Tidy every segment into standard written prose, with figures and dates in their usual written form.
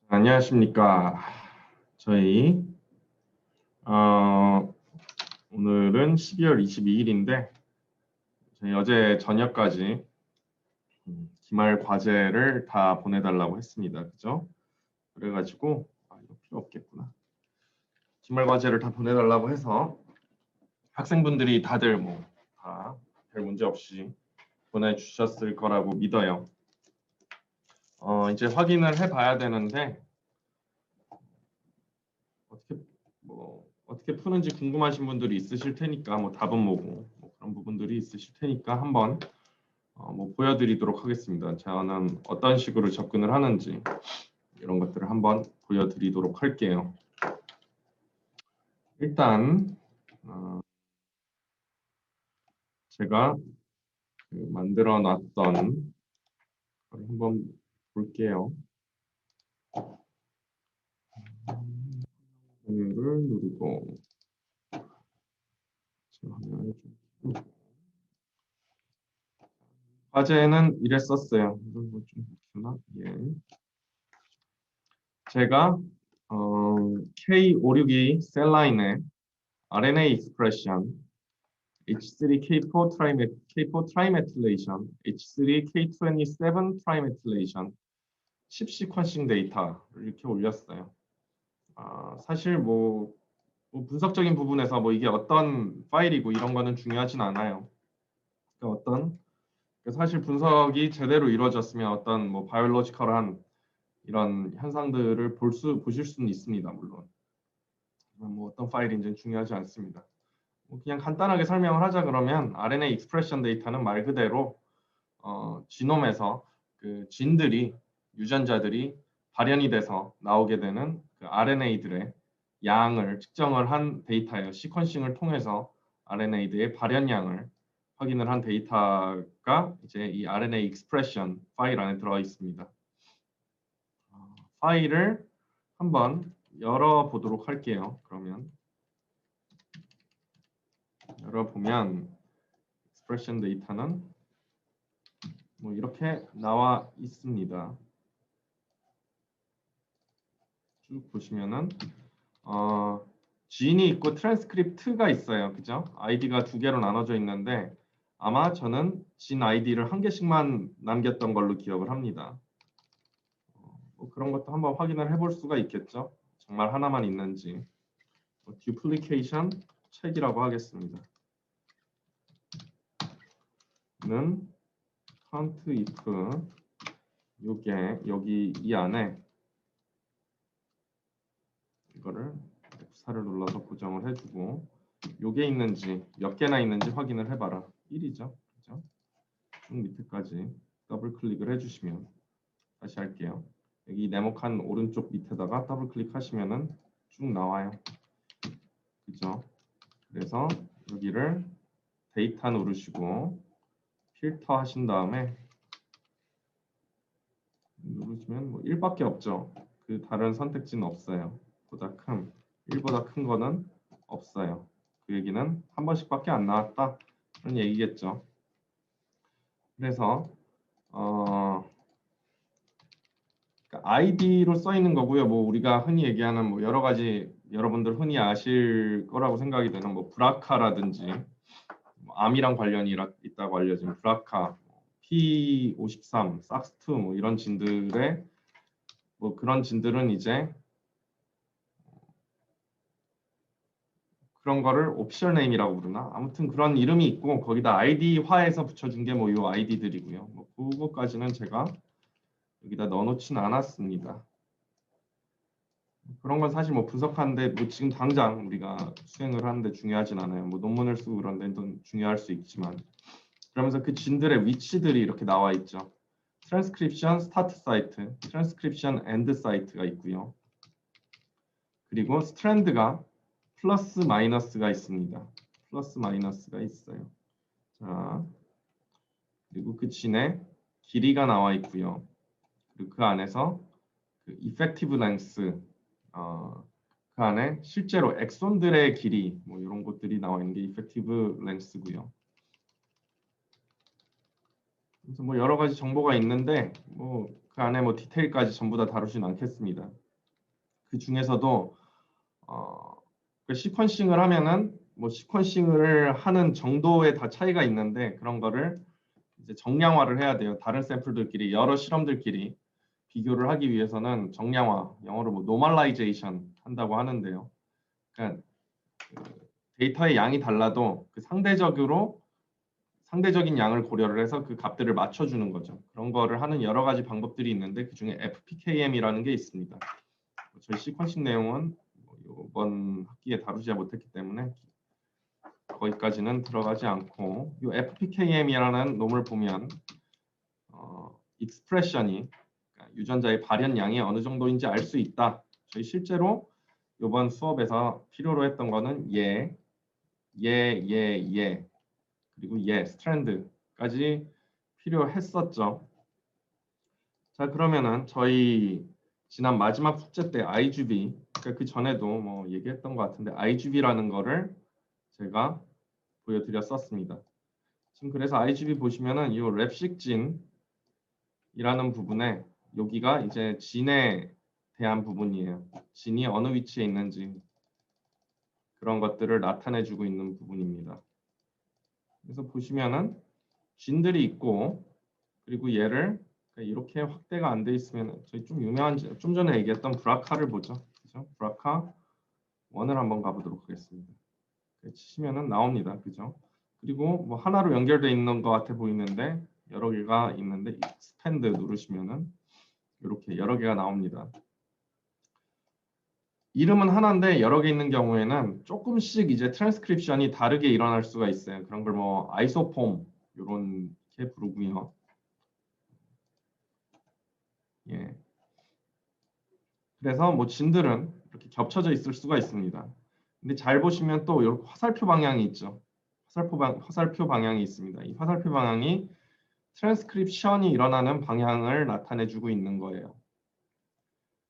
안녕하십니까. 저희 오늘은 12월 22일인데 저희 어제 저녁까지 기말 과제를 다 보내달라고 했습니다. 그죠? 그래가지고 이거 필요 없겠구나. 기말 과제를 다 보내달라고 해서 학생분들이 다들 뭐 다 별 문제 없이 보내주셨을 거라고 믿어요. 이제 확인을 해봐야 되는데 어떻게 푸는지 궁금하신 분들이 있으실 테니까 뭐 답은 뭐고 뭐 그런 부분들이 있으실 테니까 한번 뭐 보여드리도록 하겠습니다. 저는 어떤 식으로 접근을 하는지 이런 것들을 한번 보여드리도록 할게요. 일단 제가 만들어 놨던 걸 한번 볼게요. 화면을 누르고 화면을 좀 과제는 이랬었어요. 이런 거좀 있나? 예. 제가 K562 셀라인의 RNA 익스프레션 H3K4 트라이메틸레이션, H3K27 트라이메틸레이션 10시퀀싱 데이터를 이렇게 올렸어요. 사실 뭐 분석적인 부분에서 뭐 이게 어떤 파일이고 이런 거는 중요하진 않아요. 그러니까 사실 분석이 제대로 이루어졌으면 어떤 뭐 바이올로지컬한 이런 현상들을 보실 수는 있습니다. 물론 뭐 어떤 파일인지는 중요하지 않습니다. 그냥 간단하게 설명을 하자 그러면 RNA 익스프레션 데이터는 말 그대로 지놈에서 그 진들이 유전자들이 발현이 돼서 나오게 되는 그 RNA들의 양을 측정을 한 데이터예요. 시퀀싱을 통해서 RNA들의 발현량을 확인을 한 데이터가 이제 이 RNA 익스프레션 파일 안에 들어 있습니다. 파일을 한번 열어보도록 할게요. 그러면 열어보면 익스프레션 데이터는 뭐 이렇게 나와 있습니다. 쭉 보시면은 진이 있고 트랜스크립트가 있어요. 그죠? 아이디가 두 개로 나눠져 있는데 아마 저는 진 아이디를 한 개씩만 남겼던 걸로 기억을 합니다. 뭐 그런 것도 한번 확인을 해볼 수가 있겠죠. 정말 하나만 있는지. duplication check이라고 하겠습니다. 는 count if 요게 여기 이 안에 이거를 F4를 눌러서 고정을 해주고 요게 있는지 몇 개나 있는지 확인을 해봐라. 1이죠. 그죠? 쭉 밑에까지 더블 클릭을 해주시면 다시 할게요. 여기 네모칸 오른쪽 밑에다가 더블 클릭하시면은 쭉 나와요. 그죠? 그래서 여기를 데이터 누르시고 필터 하신 다음에 누르시면 뭐 1밖에 없죠. 그 다른 선택지는 없어요. 보다 큰 1보다 큰 거는 없어요. 그 얘기는 한 번씩밖에 안 나왔다 그런 얘기겠죠. 그래서 그러니까 ID로 써 있는 거고요. 뭐 우리가 흔히 얘기하는 뭐 여러 가지 여러분들 흔히 아실 거라고 생각이 되는 뭐 브라카라든지 뭐 암이랑 관련이 있다고 알려진 브라카, P53, 삭스2 뭐 이런 진들의 뭐 그런 진들은 이제 그런 거를 오피셜 네임이라고 부르나? 아무튼 그런 이름이 있고 거기다 아이디화해서 붙여준 게 뭐 요 아이디들이고요. 뭐 그거까지는 제가 여기다 넣어놓지는 않았습니다. 그런 건 사실 뭐 분석하는데 뭐 지금 당장 우리가 수행을 하는데 중요하진 않아요. 뭐 논문을 쓰고 그런 데는 중요할 수 있지만 그러면서 그 진들의 위치들이 이렇게 나와 있죠. 트랜스크립션 스타트 사이트, 트랜스크립션 엔드 사이트가 있고요. 그리고 스트랜드가 플러스 마이너스가 있습니다. 플러스 마이너스가 있어요. 자, 그리고 그 진의 길이가 나와 있고요. 그리고 그 안에서 그 effective length, 그 안에 실제로 엑손들의 길이 뭐 이런 것들이 나와 있는 게 effective length고요. 그래서 뭐 여러 가지 정보가 있는데 뭐 그 안에 뭐 디테일까지 전부 다 다루진 않겠습니다. 그 중에서도 그 시퀀싱을 하면은 뭐 시퀀싱을 하는 정도에 다 차이가 있는데 그런 거를 이제 정량화를 해야 돼요. 다른 샘플들끼리 여러 실험들끼리 비교를 하기 위해서는 정량화, 영어로 뭐 노멀라이제이션 한다고 하는데요. 그러니까 그 데이터의 양이 달라도 그 상대적인 양을 고려를 해서 그 값들을 맞춰주는 거죠. 그런 거를 하는 여러 가지 방법들이 있는데 그 중에 FPKM이라는 게 있습니다. 저희 시퀀싱 내용은 이번 학기에 다루지 못했기 때문에 거기까지는 들어가지 않고 이 FPKM이라는 놈을 보면 익스프레션이 그러니까 유전자의 발현량이 어느 정도인지 알 수 있다. 저희 실제로 이번 수업에서 필요로 했던 거는 그리고 스트랜드까지 필요했었죠. 자, 그러면은 저희 지난 마지막 숙제 때 IGB, 그러니까 그 전에도 뭐 얘기했던 것 같은데 IGB라는 거를 제가 보여드렸었습니다. 지금 그래서 IGB 보시면은 이 랩식진이라는 부분에 여기가 이제 진에 대한 부분이에요. 진이 어느 위치에 있는지 그런 것들을 나타내주고 있는 부분입니다. 그래서 보시면은 진들이 있고 그리고 얘를 이렇게 확대가 안 돼 있으면 저희 좀 유명한 좀 전에 얘기했던 브라카를 보죠. 그죠? 브라카 1을 한번 가보도록 하겠습니다. 치시면은 나옵니다. 그죠? 그리고 뭐 하나로 연결되어 있는 것 같아 보이는데 여러 개가 있는데 expand 누르시면은 이렇게 여러 개가 나옵니다. 이름은 하나인데 여러 개 있는 경우에는 조금씩 이제 트랜스크립션이 다르게 일어날 수가 있어요. 그런 걸 뭐 아이소폼 이렇게 부르고요. 예. 그래서 뭐 진들은 이렇게 겹쳐져 있을 수가 있습니다. 근데 잘 보시면 또 이렇게 화살표 방향이 있죠. 화살표 방향이 있습니다. 이 화살표 방향이 트랜스크립션이 일어나는 방향을 나타내주고 있는 거예요.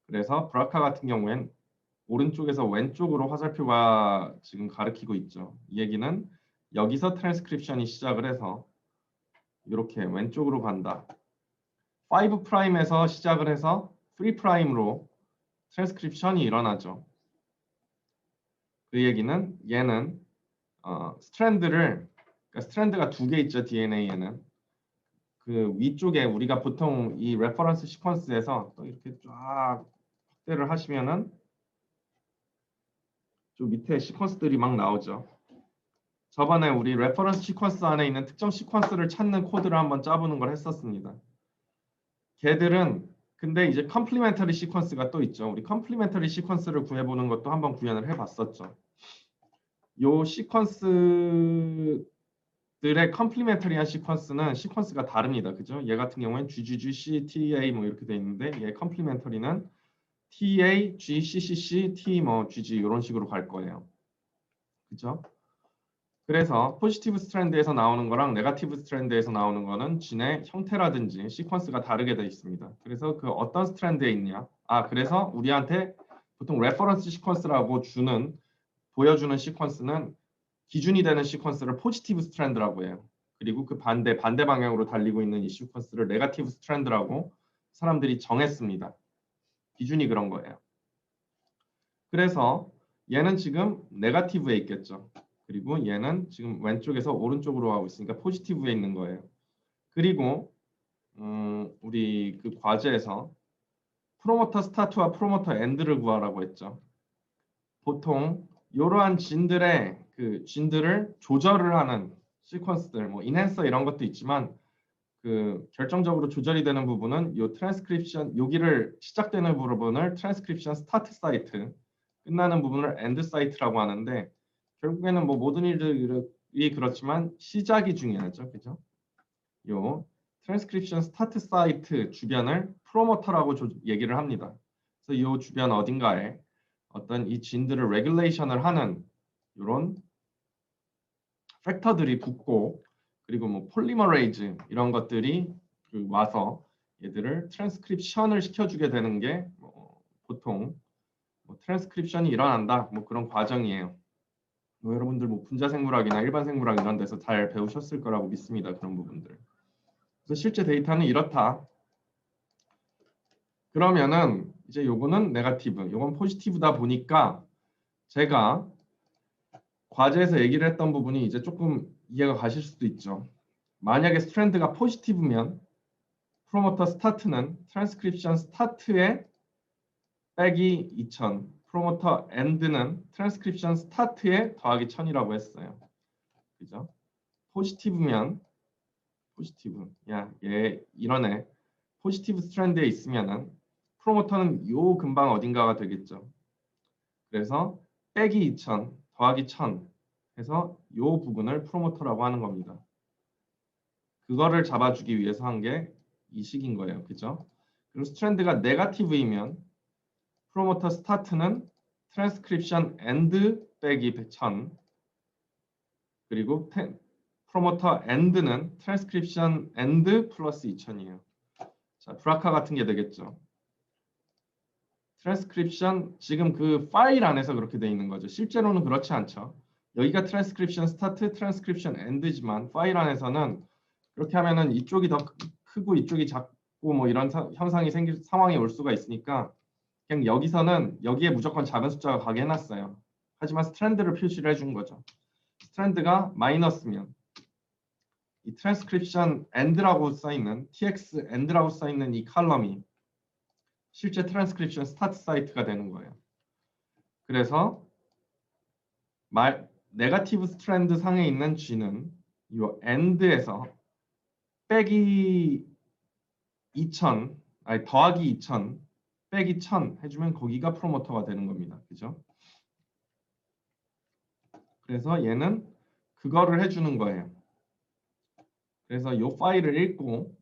그래서 브라카 같은 경우엔 오른쪽에서 왼쪽으로 화살표가 지금 가리키고 있죠. 이 얘기는 여기서 트랜스크립션이 시작을 해서 이렇게 왼쪽으로 간다. 5'에서 시작을 해서 3'으로 트랜스크립션이 일어나죠. 그 얘기는 얘는 스트랜드를 그러니까 스트랜드가 두 개 있죠. DNA에는 그 위쪽에 우리가 보통 이 레퍼런스 시퀀스에서 또 이렇게 쫙 확대를 하시면은 좀 밑에 시퀀스들이 막 나오죠. 저번에 우리 레퍼런스 시퀀스 안에 있는 특정 시퀀스를 찾는 코드를 한번 짜보는 걸 했었습니다. 걔들은 근데 이제 컴플리멘터리 시퀀스가 또 있죠. 우리 컴플리멘터리 시퀀스를 구해보는 것도 한번 구현을 해봤었죠. 요 시퀀스들의 컴플리멘터리한 시퀀스는 시퀀스가 다릅니다. 그죠? 얘 같은 경우엔 GGG, CTA 뭐 이렇게 돼 있는데 얘 컴플리멘터리는 TA, G, CCC, T 뭐 GG 이런 식으로 갈 거예요. 그죠? 그래서 포지티브 스트랜드에서 나오는 거랑 네거티브 스트랜드에서 나오는 거는 진의 형태라든지 시퀀스가 다르게 되어 있습니다. 그래서 그 어떤 스트랜드에 있냐? 그래서 우리한테 보통 레퍼런스 시퀀스라고 보여주는 시퀀스는 기준이 되는 시퀀스를 포지티브 스트랜드라고 해요. 그리고 그 반대 방향으로 달리고 있는 이 시퀀스를 네거티브 스트랜드라고 사람들이 정했습니다. 기준이 그런 거예요. 그래서 얘는 지금 네거티브에 있겠죠. 그리고 얘는 지금 왼쪽에서 오른쪽으로 가고 있으니까 포지티브에 있는 거예요. 그리고 우리 그 과제에서 프로모터 스타트와 프로모터 엔드를 구하라고 했죠. 보통 이러한 진들의 그 진들을 조절을 하는 시퀀스들, 뭐 인핸서 이런 것도 있지만 그 결정적으로 조절이 되는 부분은 요 트랜스크립션 여기를 시작되는 부분을 트랜스크립션 스타트 사이트, 끝나는 부분을 엔드 사이트라고 하는데 결국에는 뭐 모든 일들이 그렇지만 시작이 중요하죠. 그죠? 요 트랜스크립션 스타트 사이트 주변을 프로모터라고 얘기를 합니다. 그래서 요 주변 어딘가에 어떤 이 진들을 레귤레이션을 하는 이런 팩터들이 붙고 그리고 뭐 폴리머레이즈 이런 것들이 와서 얘들을 트랜스크립션을 시켜주게 되는 게 보통 트랜스크립션이 일어난다 뭐 그런 과정이에요. 여러분들 뭐 분자생물학이나 일반생물학 이런 데서 잘 배우셨을 거라고 믿습니다. 그런 부분들. 그래서 실제 데이터는 이렇다. 그러면은 이제 요거는 네거티브, 요건 포지티브다 보니까 제가 과제에서 얘기를 했던 부분이 이제 조금 이해가 가실 수도 있죠. 만약에 스트랜드가 포지티브면 프로모터 스타트는 트랜스크립션 스타트에 빼기 2000, 프로모터 엔드는 트랜스크립션 스타트에 더하기 1000이라고 했어요. 그죠? 포지티브면 포지티브, 야, 얘 이러네. 포지티브 스트랜드에 있으면은 프로모터는 요 근방 어딘가가 되겠죠. 그래서 빼기 2000 더하기 1000 해서 요 부분을 프로모터라고 하는 겁니다. 그거를 잡아주기 위해서 한 게 이 식인 거예요. 그죠? 그리고 스트랜드가 네거티브이면 프로모터 스타트는 트랜스크립션 엔드 빼기 1000 그리고 프로모터 엔드는 트랜스크립션 엔드 플러스 2000이에요. 자, 브라카 같은 게 되겠죠. 트랜스크립션 지금 그 파일 안에서 그렇게 돼 있는 거죠. 실제로는 그렇지 않죠. 여기가 트랜스크립션 스타트, 트랜스크립션 엔드지만 파일 안에서는 그렇게 하면은 이쪽이 더 크고 이쪽이 작고 뭐 이런 현상이 생길 상황이 올 수가 있으니까 그냥 여기서는 여기에 무조건 작은 숫자가 가게 해놨어요. 하지만 스트랜드를 표시를 해준 거죠. 스트랜드가 마이너스면 이 트랜스크립션 엔드라고 써있는 tx 엔드라고 써있는 이 칼럼이 실제 트랜스크립션 스타트 사이트가 되는 거예요. 그래서 네거티브 스트랜드 상에 있는 G는 이 end에서 빼기 2000, 아니 더하기 2000, 빼기 1000 해주면 거기가 프로모터가 되는 겁니다. 그죠? 그래서 얘는 그거를 해주는 거예요. 그래서 이 파일을 읽고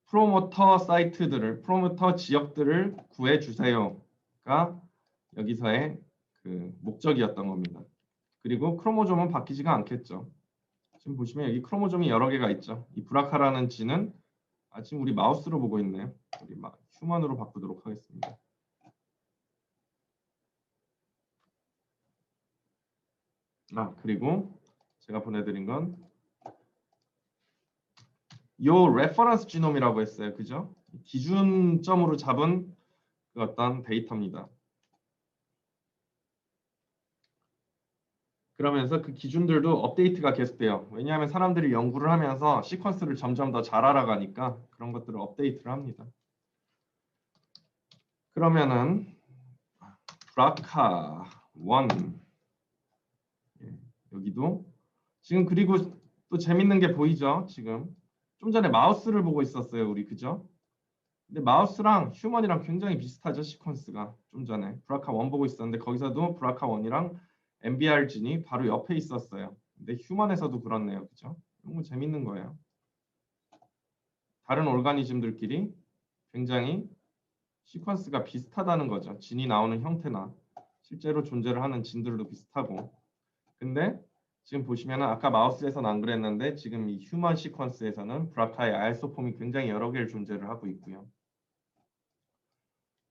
프로모터 사이트들을, 프로모터 지역들을 구해주세요가 여기서의 그 목적이었던 겁니다. 그리고 크로모좀은 바뀌지가 않겠죠. 지금 보시면 여기 크로모좀이 여러 개가 있죠. 이 브라카라는 G는 지금 우리 마우스로 보고 있네요. 우리 휴먼으로 바꾸도록 하겠습니다. 그리고 제가 보내드린 건 요 레퍼런스 지놈이라고 했어요. 그죠? 기준점으로 잡은 그 어떤 데이터입니다. 그러면서 그 기준들도 업데이트가 계속돼요. 왜냐하면 사람들이 연구를 하면서 시퀀스를 점점 더 잘 알아가니까 그런 것들을 업데이트를 합니다. 그러면은 브라카 1 여기도 지금 그리고 또 재밌는 게 보이죠? 지금 좀 전에 마우스를 보고 있었어요. 우리 그죠? 근데 마우스랑 휴먼이랑 굉장히 비슷하죠. 시퀀스가 좀 전에 브라카 1 보고 있었는데 거기서도 브라카 1이랑 MBR 진이 바로 옆에 있었어요. 근데 휴먼에서도 그렇네요. 그죠? 너무 재밌는 거예요. 다른 오르가니즘들끼리 굉장히 시퀀스가 비슷하다는 거죠. 진이 나오는 형태나 실제로 존재를 하는 진들도 비슷하고. 근데 지금 보시면 아까 마우스에서는 안 그랬는데 지금 이 휴먼 시퀀스에서는 브라카의 아이소폼이 굉장히 여러 개를 존재를 하고 있고요.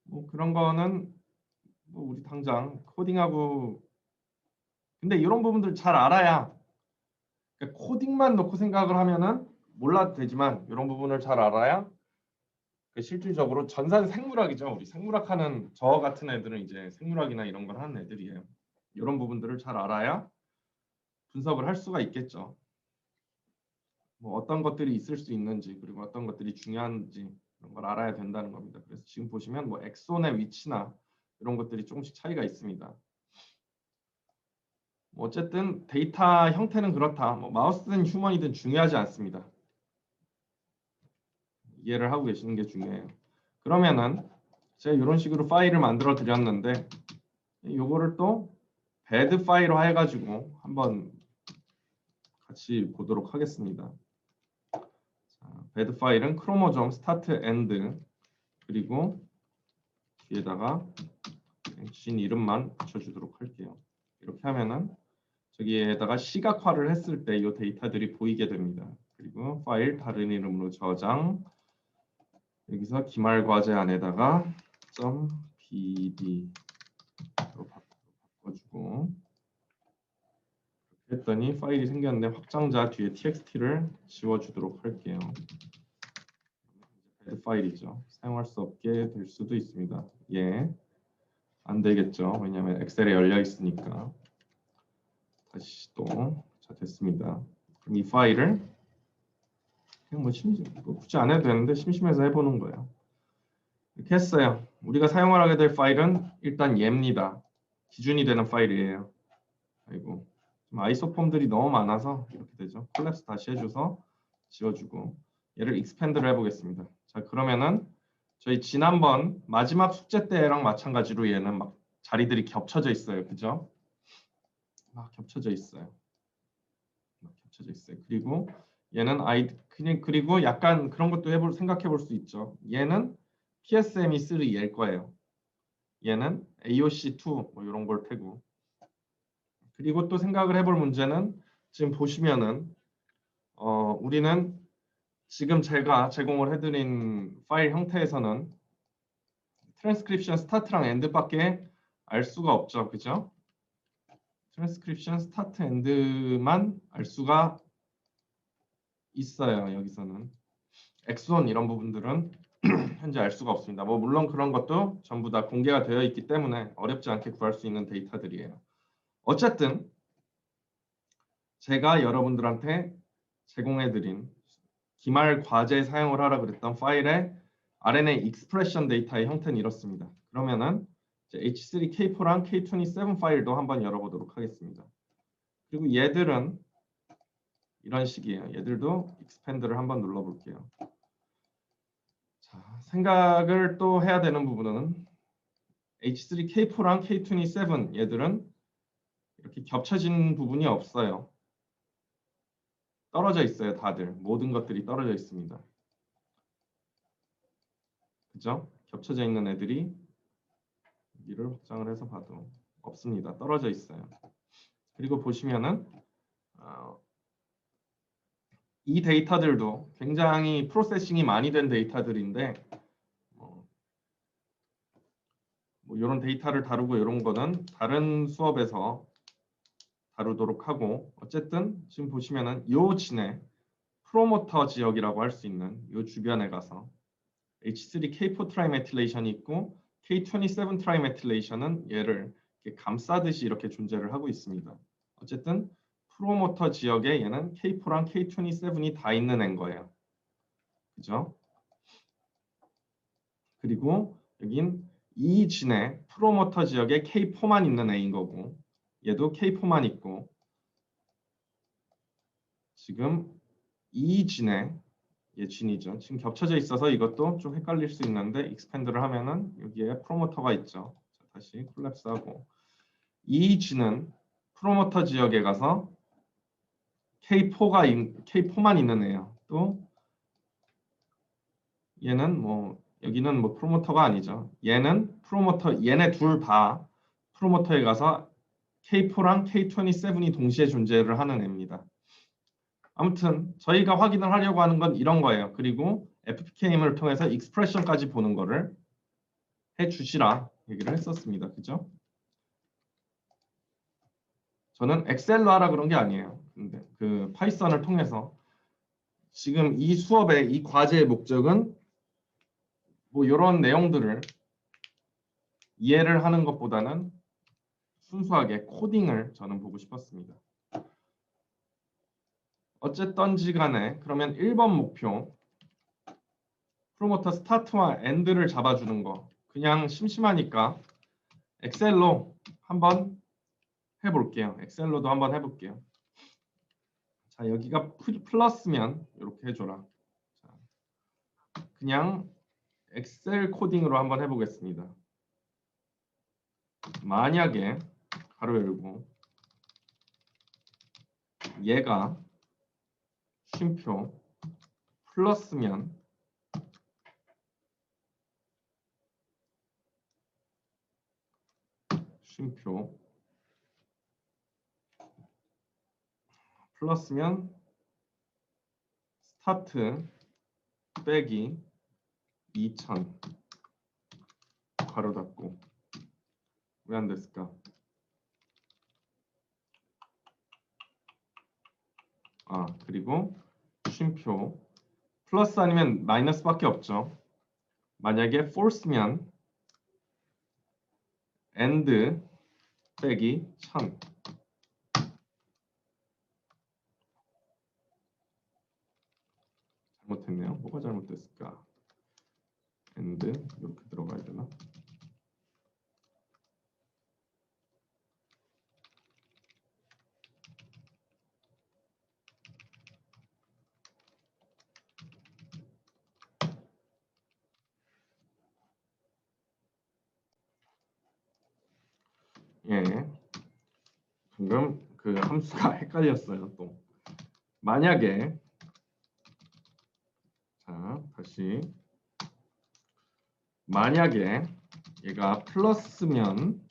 뭐 그런 거는 뭐 우리 당장 코딩하고 근데 이런 부분들 잘 알아야 그러니까 코딩만 놓고 생각을 하면은 몰라도 되지만 이런 부분을 잘 알아야 실질적으로 전산 생물학이죠. 우리 생물학하는 저 같은 애들은 이제 생물학이나 이런 걸 하는 애들이에요. 이런 부분들을 잘 알아야 분석을 할 수가 있겠죠. 뭐 어떤 것들이 있을 수 있는지 그리고 어떤 것들이 중요한지 이런 걸 알아야 된다는 겁니다. 그래서 지금 보시면 뭐 엑손의 위치나 이런 것들이 조금씩 차이가 있습니다. 뭐 어쨌든 데이터 형태는 그렇다. 뭐 마우스든 휴먼이든 중요하지 않습니다. 이해를 하고 계시는 게 중요해요. 그러면은 제가 이런 식으로 파일을 만들어 드렸는데 요거를 또 배드 파일로 해가지고 한번 같이 보도록 하겠습니다. 자, 배드 파일은 크로모좀 스타트 엔드 그리고 뒤에다가 진 이름만 붙여주도록 할게요. 이렇게 하면은 저기에다가 시각화를 했을 때 이 데이터들이 보이게 됩니다. 그리고 파일 다른 이름으로 저장 여기서 기말과제 안에다가 .bd로 바꿔주고 했더니 파일이 생겼는데 확장자 뒤에 txt를 지워주도록 할게요. 파일이죠. 사용할 수 없게 될 수도 있습니다. 예, 안 되겠죠. 왜냐하면 엑셀에 열려 있으니까. 다시 또, 자, 됐습니다. 그럼 이 파일을 그냥 뭐 굳이 안 해도 되는데 심심해서 해보는 거예요. 이렇게 했어요. 우리가 사용을 하게 될 파일은 일단 얘입니다. 기준이 되는 파일이에요. 아이고, 좀 아이소폼들이 너무 많아서 이렇게 되죠. 콜랩스 다시 해줘서 지워주고 얘를 익스펜드를 해보겠습니다. 자, 그러면은 저희 지난번 마지막 숙제 때랑 마찬가지로 얘는 막 자리들이 겹쳐져 있어요. 그죠? 막 겹쳐져 있어요. 막 겹쳐져 있어요. 그리고 얘는 그냥 그리고 약간 그런 것도 생각해 볼 수 있죠. 얘는 PSME3 얘일 거예요. 얘는 AOC2 뭐 이런 걸 테고. 그리고 또 생각을 해볼 문제는 지금 보시면은 우리는 지금 제가 제공을 해드린 파일 형태에서는 트랜스크립션 스타트랑 엔드밖에 알 수가 없죠. 그죠? 트랜스크립션 스타트 엔드만 알 수가 있어요. 여기서는 엑손 이런 부분들은 현재 알 수가 없습니다. 뭐 물론 그런 것도 전부 다 공개가 되어 있기 때문에 어렵지 않게 구할 수 있는 데이터들이에요. 어쨌든 제가 여러분들한테 제공해드린 기말 과제 사용을 하라 그랬던 파일의 RNA 익스프레션 데이터의 형태는 이렇습니다. 그러면은 H3K4랑 K27 파일도 한번 열어보도록 하겠습니다. 그리고 얘들은 이런 식이에요. 얘들도 익스펜드를 한번 눌러볼게요. 자, 생각을 또 해야 되는 부분은 H3K4랑 K27 얘들은 이렇게 겹쳐진 부분이 없어요. 떨어져 있어요. 다들 모든 것들이 떨어져 있습니다. 그죠? 겹쳐져 있는 애들이 여기를 확장을 해서 봐도 없습니다. 떨어져 있어요. 그리고 보시면은 이 데이터들도 굉장히 프로세싱이 많이 된 데이터들인데 뭐 이런 데이터를 다루고 이런 거는 다른 수업에서 다루도록 하고 어쨌든 지금 보시면은 요 진에 프로모터 지역이라고 할 수 있는 요 주변에 가서 H3K4 트라이메틸레이션이 있고 K27 트라이메틸레이션은 얘를 이렇게 감싸듯이 이렇게 존재를 하고 있습니다. 어쨌든 프로모터 지역에 얘는 K4랑 K27이 다 있는 애인 거예요. 그죠? 그리고 여긴 이 진에 프로모터 지역에 K4만 있는 애인 거고 얘도 K4만 있고 지금 이 진에 얘 진이죠. 지금 겹쳐져 있어서 이것도 좀 헷갈릴 수 있는데 익스펜드를 하면은 여기에 프로모터가 있죠. 자, 다시 콜랩스하고 이 진은 프로모터 지역에 가서 K4만 있는 애예요. 또 얘는 뭐 여기는 뭐 프로모터가 아니죠. 얘는 프로모터 얘네 둘 다 프로모터에 가서 K4랑 K27이 동시에 존재를 하는 애입니다. 아무튼 저희가 확인을 하려고 하는 건 이런 거예요. 그리고 FPKM을 통해서 익스프레션까지 보는 거를 해주시라 얘기를 했었습니다. 그죠? 저는 엑셀로 하라 그런 게 아니에요. 근데 그 파이썬을 통해서 지금 이 수업의 이 과제의 목적은 뭐 이런 내용들을 이해를 하는 것보다는 순수하게 코딩을 저는 보고 싶었습니다. 어쨌든지 간에 그러면 1번 목표 프로모터 스타트와 엔드를 잡아주는 거 그냥 심심하니까 엑셀로 한번 해볼게요. 엑셀로도 한번 해볼게요. 자, 여기가 플러스면 이렇게 해줘라. 자, 그냥 엑셀 코딩으로 한번 해보겠습니다. 만약에 가로 열고 얘가 쉼표 플러스면 쉼표 플러스면 스타트 빼기 2000 가로 닫고 왜 안 됐을까? 그리고 쉼표 플러스 아니면 마이너스밖에 없죠. 만약에 false면 and 빼기 1000. 잘못했네요. 뭐가 잘못됐을까? and 이렇게 들어가야 되나? 예, 방금 그 함수가 헷갈렸어요. 또 만약에 자 다시 만약에 얘가 플러스면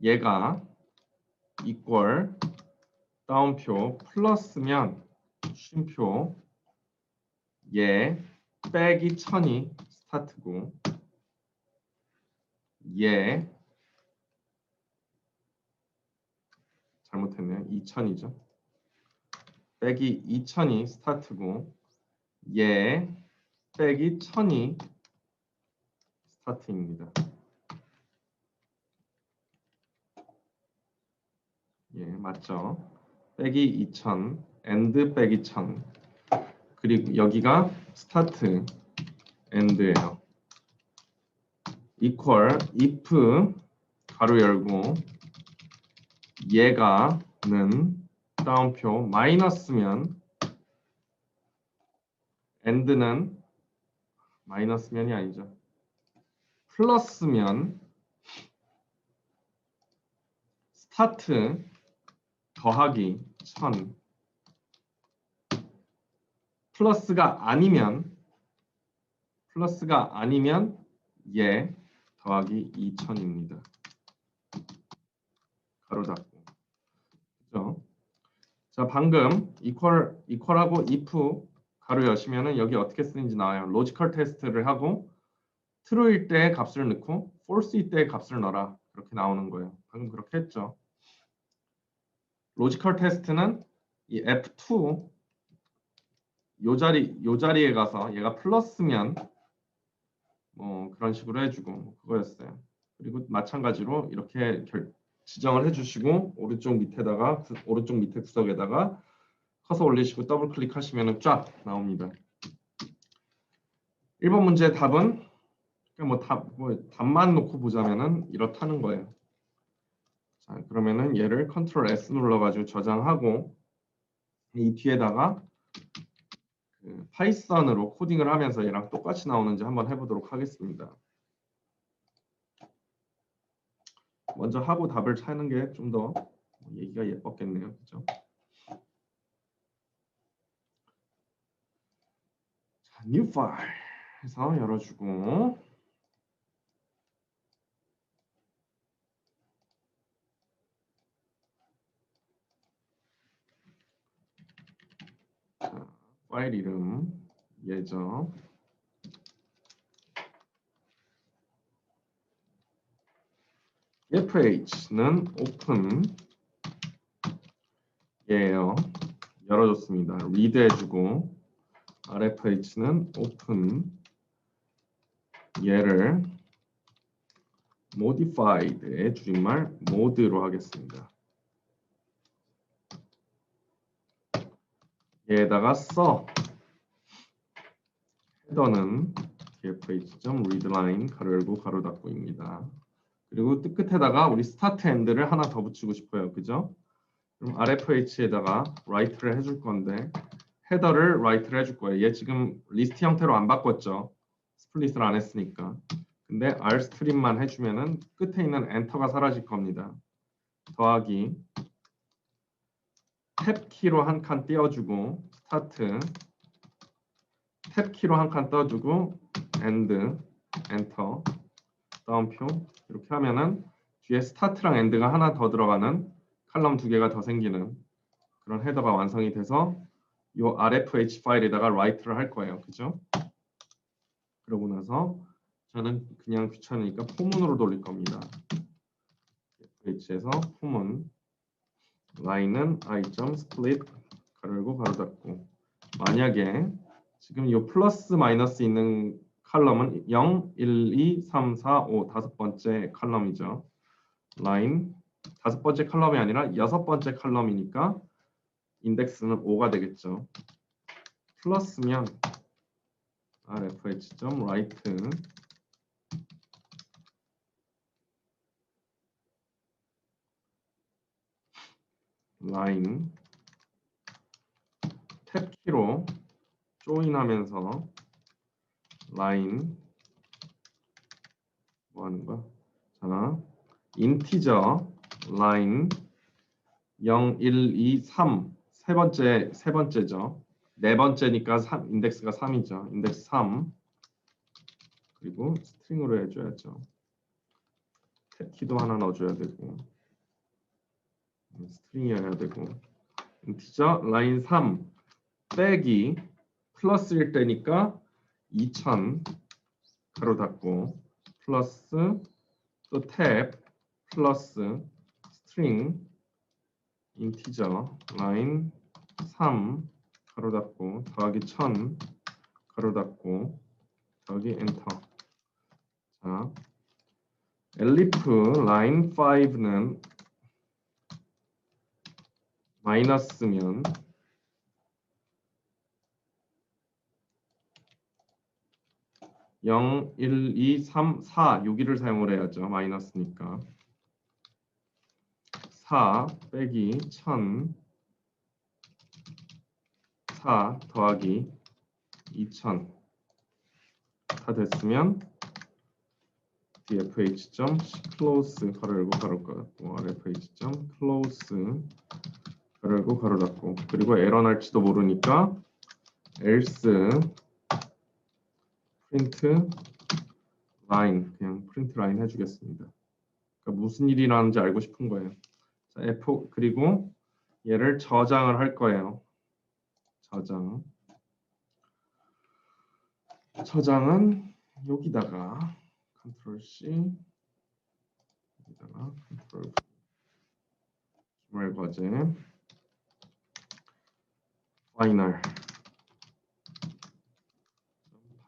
얘가 equal 다운표 플러스면 쉼표 얘 빼기 1000이 스타트고 얘 잘못했네요. 2000이죠. 빼기 2000이 스타트고 얘 빼기 1000이 스타트입니다. 예, 맞죠? 빼기 2000 and 빼기 1000 그리고 여기가 스타트 and예요. equal if 가로 열고 얘가는 다운표 마이너스면 and는 마이너스면이 아니죠. 플러스면 스타트 더하기 1000 플러스가 아니면 얘 더하기 2000입니다. 가로 닫고. 그죠? 자, 방금 equal하고 if 가로 여시면은 여기 어떻게 쓰는지 나와요. 로지컬 테스트를 하고 true일 때 값을 넣고 false일 때 값을 넣어라. 그렇게 나오는 거예요. 방금 그렇게 했죠. 로지컬 테스트는 이 F2 요 자리에 가서 얘가 플러스면 뭐 그런 식으로 해주고 그거였어요. 그리고 마찬가지로 이렇게 지정을 해주시고 오른쪽 밑에 구석에다가 커서 올리시고 더블 클릭하시면 쫙 나옵니다. 1번 문제 답은 답만 놓고 보자면은 이렇다는 거예요. 자, 그러면은 얘를 컨트롤 S 눌러가지고 저장하고 이 뒤에다가 그 파이썬으로 코딩을 하면서 얘랑 똑같이 나오는지 한번 해보도록 하겠습니다. 먼저 하고 답을 찾는 게 좀 더 얘기가 예뻤겠네요. 그죠? 자, new file 해서 열어주고 자, 파일 이름 예죠. fh는 open 예요. 열어줬습니다. read 해주고 rfh는 open 얘를 modified의 줄임말 mode로 하겠습니다. 얘에다가 써 헤더는 fh.readline 가로 열고 가로 닫고입니다. 그리고 끝에다가 우리 start end를 하나 더 붙이고 싶어요. 그죠? 그럼 rfh에다가 write를 해줄 건데 헤더를 write를 해줄 거예요. 얘 지금 리스트 형태로 안 바꿨죠. 스플릿을 안 했으니까. 근데 rstream만 해주면은 끝에 있는 엔터가 사라질 겁니다. 더하기 탭 키로 한 칸 띄워주고 스타트 탭 키로 한 칸 떠주고 end 엔터 다운표 이렇게 하면은 뒤에 스타트랑 엔드가 하나 더 들어가는 칼럼 두 개가 더 생기는 그런 헤더가 완성이 돼서 이 rfh 파일에다가 write를 할 거예요. 그죠? 그러고 나서 저는 그냥 귀찮으니까 포문으로 돌릴 겁니다. fh에서 포문 라인은 i.split 가로 열고 가로 닫고 만약에 지금 이 플러스 마이너스 있는 컬럼은 0, 1, 2, 3, 4, 5 다섯 번째 컬럼이죠. 라인 다섯 번째 컬럼이 아니라 여섯 번째 컬럼이니까 인덱스는 5가 되겠죠. 플러스면 rfh.write 라인 탭키로 조인하면서 라인 뭐 하는 거야? 자, 인티저 라인 0, 1, 2, 3 세 번째죠. 네 번째니까 인덱스가 3이죠. 인덱스 3 그리고 스트링으로 해줘야죠. 탭키도 하나 넣어줘야 되고 스트링이어야 되고 인티저 라인 3 빼기 플러스일 때니까 2000 가로 닫고 플러스 또 탭 플러스 스트링 인티저 라인 3 가로 닫고 더하기 1000 가로 닫고 더하기 엔터. 자, 엘리프 라인 5는 마이너스면 0, 1, 2, 3, 4 여기를 사용을 해야죠. 마이너스니까 4 빼기 1000 4 더하기 2000 다 됐으면 dfh.close 가로 열고 가로 닫고 rfh.close 가로 열고 가로 닫고 그리고 에러 날지도 모르니까 else print line 그냥 print line 해주겠습니다. 그러니까 무슨 일이 나는지 알고 싶은 거예요. 자, F 그리고 얘를 저장을 할 거예요. 저장은 여기다가 Ctrl C 여기다가 Ctrl 주말 과제 파이널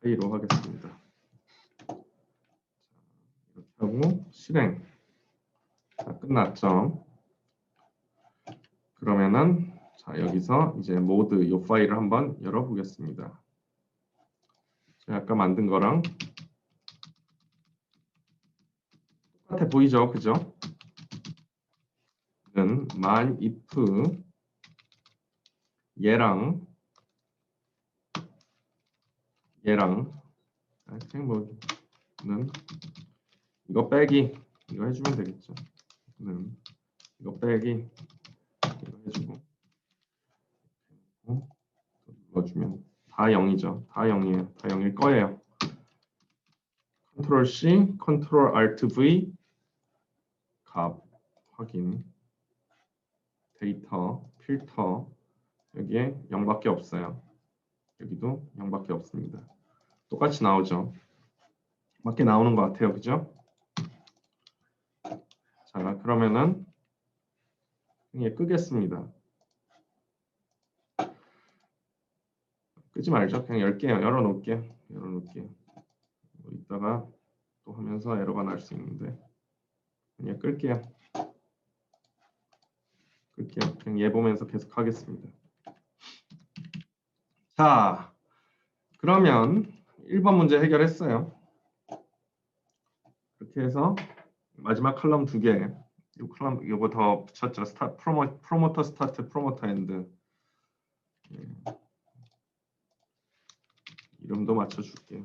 파이로 하겠습니다. 이렇게 하고 실행. 자, 끝났죠. 그러면은 자 여기서 이제 모드 이 파일을 한번 열어보겠습니다. 제가 아까 만든 거랑 똑같아 보이죠, 그죠? 는 만 if 얘랑 그냥 뭐는 이거 빼기 이거 해주면 되겠죠. 는 이거 빼기 이거 해주고 눌러주면 다 0이죠. 다 0이에요. 다 0일 거예요. Ctrl C, Ctrl Alt V 값 확인 데이터 필터 여기에 0밖에 없어요. 여기도 0밖에 없습니다. 똑같이 나오죠. 맞게 나오는 것 같아요. 그죠? 자, 그러면은 예, 끄겠습니다. 끄지 말죠. 그냥 열게요. 열어놓을게요. 뭐 이따가 또 하면서 에러가 날 수 있는데 그냥 끌게요. 그냥 얘 보면서 계속 하겠습니다. 자, 그러면 1번 문제 해결했어요. 이렇게 해서 마지막 칼럼 2개. 이 칼럼 이거 더 붙였죠. 프로모터 스타트, 프로모터 엔드. 예. 이름도 맞춰줄게요.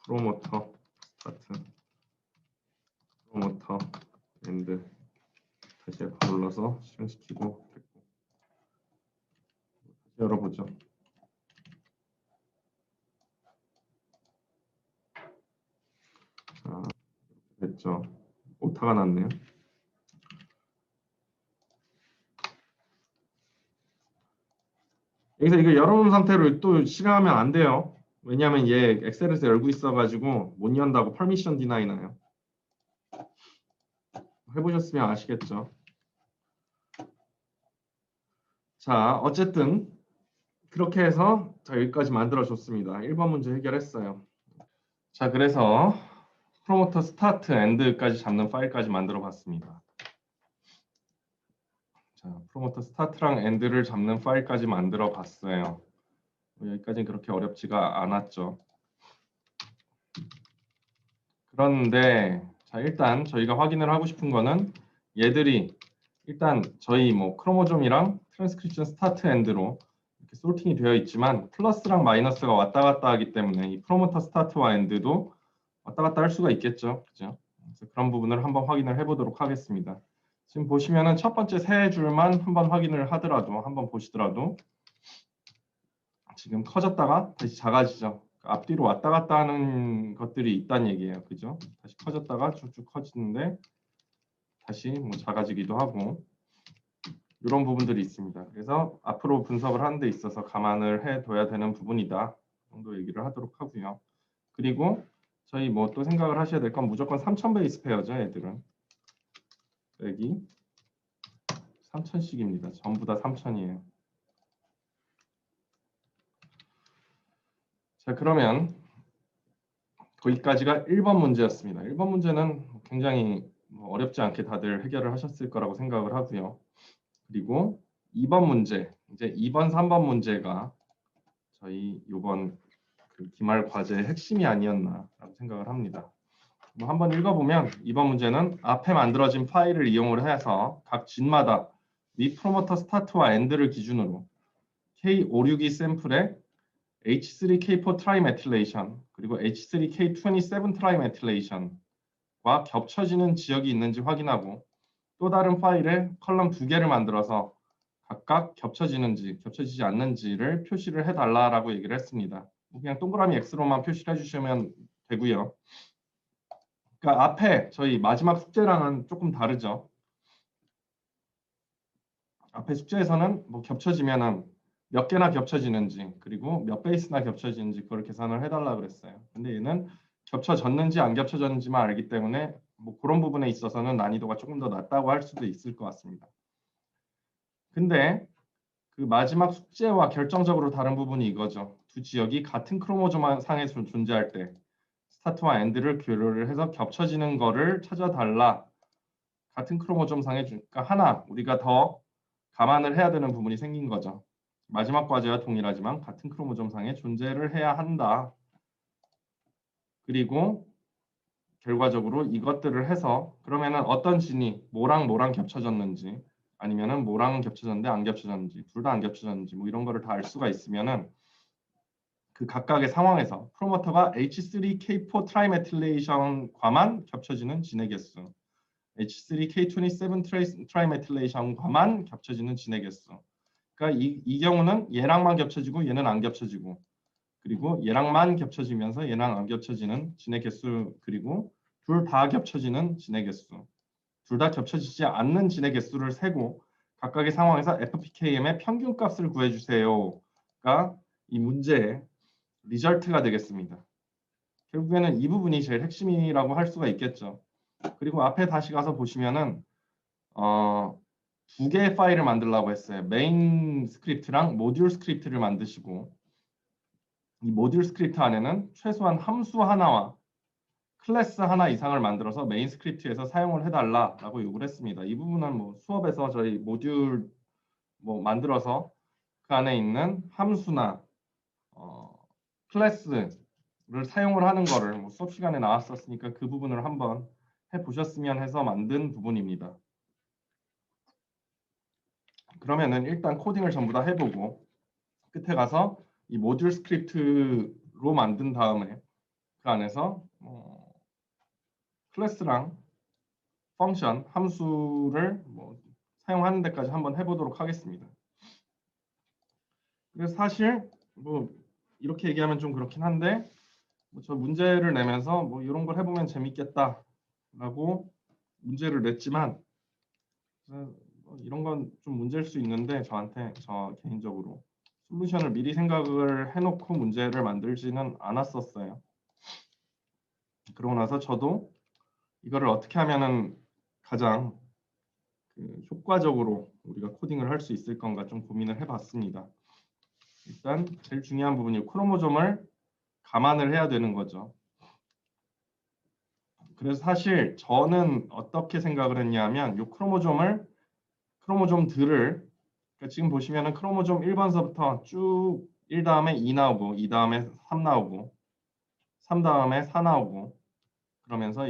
프로모터 스타트, 프로모터 엔드. 다시 F 눌러서 실행시키고 됐고. 다시 열어보죠. 자, 됐죠. 오타가 났네요. 여기서 이거 열어놓은 상태로 또 실행하면 안 돼요. 왜냐하면 얘 엑셀에서 열고 있어가지고 못 연다고 퍼미션 디나이 나요. 해보셨으면 아시겠죠. 자, 어쨌든 그렇게 해서 자, 여기까지 만들어줬습니다. 1번 문제 해결했어요. 자, 그래서 프로모터 스타트 엔드까지 잡는 파일까지 만들어 봤습니다. 자, 프로모터 스타트랑 엔드를 잡는 파일까지 만들어 봤어요. 여기까지는 그렇게 어렵지가 않았죠. 그런데 자, 일단 저희가 확인을 하고 싶은 거는 얘들이 일단 저희 뭐 크로모좀이랑 트랜스크립션 스타트 엔드로 이렇게 솔팅이 되어 있지만 플러스랑 마이너스가 왔다 갔다 하기 때문에 이 프로모터 스타트와 엔드도 왔다 갔다 할 수가 있겠죠. 그죠? 그래서 그런 부분을 한번 확인을 해보도록 하겠습니다. 지금 보시면은 첫 번째 세 줄만 한번 확인을 하더라도 한번 보시더라도 지금 커졌다가 다시 작아지죠. 앞뒤로 왔다 갔다 하는 것들이 있다는 얘기예요. 그죠? 다시 커졌다가 쭉쭉 커지는데 다시 뭐 작아지기도 하고 이런 부분들이 있습니다. 그래서 앞으로 분석을 하는 데 있어서 감안을 해둬야 되는 부분이다 정도 얘기를 하도록 하고요. 그리고 저희 뭐 또 생각을 하셔야 될 건 무조건 3000 베이스 페어죠. 애들은 여기 3000씩입니다. 전부 다 3000이에요. 자, 그러면 거기까지가 1번 문제였습니다. 1번 문제는 굉장히 어렵지 않게 다들 해결을 하셨을 거라고 생각을 하고요. 그리고 2번 문제, 이제 2번, 3번 문제가 저희 이번 그 기말 과제의 핵심이 아니었나라고 생각을 합니다. 뭐 한번 읽어보면 이번 문제는 앞에 만들어진 파일을 이용을 해서 각 진마다 위 프로모터 스타트와 엔드를 기준으로 K562 샘플에 H3K4 트라이메틸레이션 그리고 H3K27 트라이메틸레이션과 겹쳐지는 지역이 있는지 확인하고 또 다른 파일에 컬럼 2개를 만들어서 각각 겹쳐지는지 겹쳐지지 않는지를 표시를 해달라라고 얘기를 했습니다. 그냥 동그라미 X로만 표시를 해주시면 되고요. 그러니까 앞에 저희 마지막 숙제랑은 조금 다르죠. 앞에 숙제에서는 뭐 겹쳐지면은 몇 개나 겹쳐지는지 그리고 몇 베이스나 겹쳐지는지 그걸 계산을 해달라 그랬어요. 근데 얘는 겹쳐졌는지 안 겹쳐졌는지만 알기 때문에 뭐 그런 부분에 있어서는 난이도가 조금 더 낮다고 할 수도 있을 것 같습니다. 근데 그 마지막 숙제와 결정적으로 다른 부분이 이거죠. 두 지역이 같은 크로모좀 상에 존재할 때 스타트와 엔드를 교류를 해서 겹쳐지는 거를 찾아달라. 같은 크로모좀 상에 그러니까 하나 우리가 더 감안을 해야 되는 부분이 생긴 거죠. 마지막 과제와 동일하지만 같은 크로모점 상에 존재를 해야 한다. 그리고 결과적으로 이것들을 해서 그러면은 어떤 진이 뭐랑 뭐랑 겹쳐졌는지 아니면은 뭐랑 겹쳐졌는데 안 겹쳐졌는지 둘 다 안 겹쳐졌는지 뭐 이런 거를 다 알 수가 있으면은 그 각각의 상황에서 프로모터가 H3K4 트라이메틸레이션과만 겹쳐지는 진의 개수 H3K27 트라이메틸레이션과만 겹쳐지는 진의 개수 그러니까 이 경우는 얘랑만 겹쳐지고 얘는 안 겹쳐지고 그리고 얘랑만 겹쳐지면서 얘랑 안 겹쳐지는 진의 개수 그리고 둘 다 겹쳐지는 진의 개수 둘 다 겹쳐지지 않는 진의 개수를 세고 각각의 상황에서 FPKM의 평균값을 구해주세요가 이 문제의 리절트가 되겠습니다. 결국에는 이 부분이 제일 핵심이라고 할 수가 있겠죠. 그리고 앞에 다시 가서 보시면은 두 개의 파일을 만들려고 했어요. 메인 스크립트랑 모듈 스크립트를 만드시고 이 모듈 스크립트 안에는 최소한 함수 하나와 클래스 하나 이상을 만들어서 메인 스크립트에서 사용을 해달라라고 요구를 했습니다. 이 부분은 뭐 수업에서 저희 모듈 뭐 만들어서 그 안에 있는 함수나 클래스를 사용을 하는 거를 뭐 수업 시간에 나왔었으니까 그 부분을 한번 해보셨으면 해서 만든 부분입니다. 그러면은 일단 코딩을 전부 다 해보고 끝에 가서 이 모듈 스크립트로 만든 다음에 그 안에서 클래스랑 펑션, 함수를 뭐 사용하는 데까지 한번 해보도록 하겠습니다. 그래서 사실 뭐 이렇게 얘기하면 좀 그렇긴 한데 뭐저 문제를 내면서 뭐 이런 걸 해보면 재밌겠다라고 문제를 냈지만 이런 건 좀 문제일 수 있는데 저 개인적으로 솔루션을 미리 생각을 해놓고 문제를 만들지는 않았었어요. 그러고 나서 저도 이거를 어떻게 하면은 가장 효과적으로 우리가 코딩을 할 수 있을 건가 좀 고민을 해봤습니다. 일단 제일 중요한 부분이 크로모좀을 감안을 해야 되는 거죠. 그래서 사실 저는 어떻게 생각을 했냐면 이 크로모좀들을 그러니까 지금 보시면은 크로모좀 1번서부터 쭉 1 다음에 2 나오고 2 다음에 3 나오고 3 다음에 4 나오고 그러면서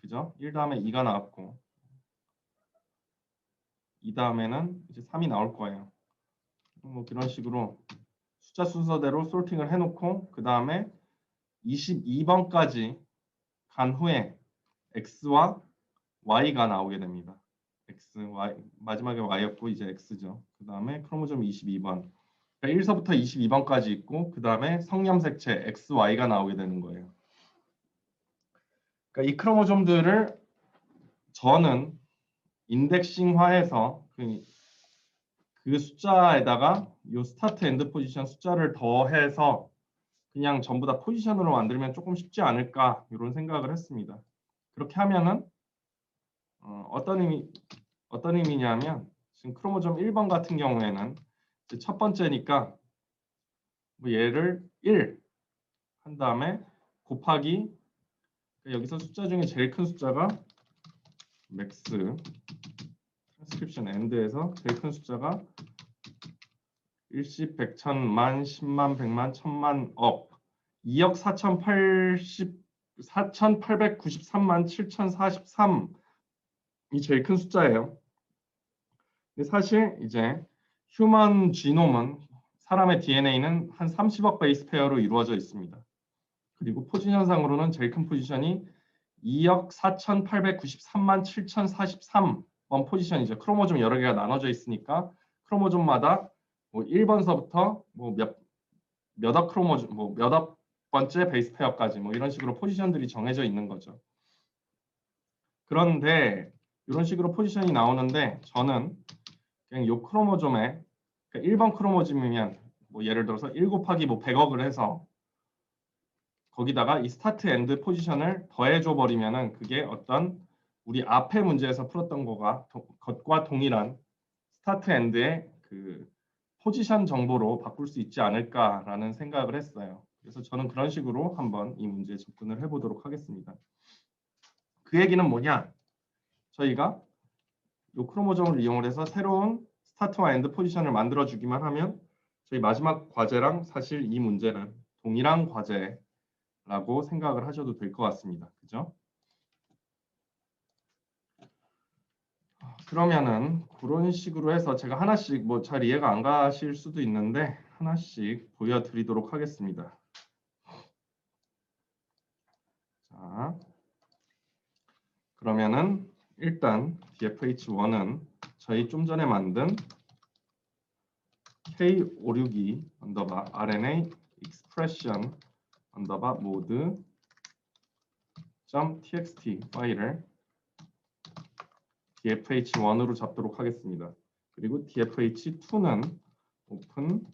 그죠? 1 다음에 2가 나왔고 2 다음에는 이제 3이 나올 거예요. 뭐 그런 식으로 숫자 순서대로 소팅을 해놓고 그 다음에 22번까지 간 후에 X와 Y가 나오게 됩니다. X, Y, 마지막에 Y였고 이제 X죠. 그 다음에 크로모좀 22번. 그러니까 1서부터 22번까지 있고 그 다음에 성염색체 XY가 나오게 되는 거예요. 그러니까 이 크로모좀들을 저는 인덱싱화해서 그 숫자에다가 이 스타트 엔드 포지션 숫자를 더해서 그냥 전부 다 포지션으로 만들면 조금 쉽지 않을까 이런 생각을 했습니다. 그렇게 하면은 어떤 의미냐면 지금 크로모좀 1번 같은 경우에는 첫 번째니까 뭐 얘를 1 한 다음에 곱하기 여기서 숫자 중에 제일 큰 숫자가 맥스 트랜스크립션 엔드에서 제일 큰 숫자가 일십, 백천, 만, 십만, 백만, 천만, 억 2억 4,893만 7,043이 제일 큰 숫자예요. 근데 사실 이제 휴먼 지놈은 사람의 DNA는 한 30억 베이스 페어로 이루어져 있습니다. 그리고 포지션상으로는 제일 큰 포지션이 2억 4,893만 7,043번 포지션이죠. 크로모좀 여러 개가 나눠져 있으니까 크로모좀마다 뭐 1번서부터 뭐 몇억 크로모좀 뭐 몇억 번째 베이스 페어까지 뭐 이런 식으로 포지션들이 정해져 있는 거죠. 그런데 이런 식으로 포지션이 나오는데 저는 그냥 이 크로모좀에 그러니까 1번 크로모즘이면 뭐 예를 들어서 1 곱하기 뭐 100억을 해서 거기다가 이 스타트 엔드 포지션을 더해줘 버리면은 그게 어떤 우리 앞에 문제에서 풀었던 것과 동일한 스타트 엔드의 그 포지션 정보로 바꿀 수 있지 않을까라는 생각을 했어요. 그래서 저는 그런 식으로 한번 이 문제에 접근을 해보도록 하겠습니다. 그 얘기는 뭐냐? 저희가 이 크로모점을 이용을 해서 새로운 스타트와 엔드 포지션을 만들어 주기만 하면 저희 마지막 과제랑 사실 이 문제는 동일한 과제라고 생각을 하셔도 될 것 같습니다. 그죠? 그러면은 그런 식으로 해서 제가 하나씩 뭐 잘 이해가 안 가실 수도 있는데 하나씩 보여드리도록 하겠습니다. 자, 그러면은 일단 DFH1은 저희 좀 전에 만든 K562 언더바 RNA expression 언더바 mode .txt 파일을 DFH1으로 잡도록 하겠습니다. 그리고 DFH2는 오픈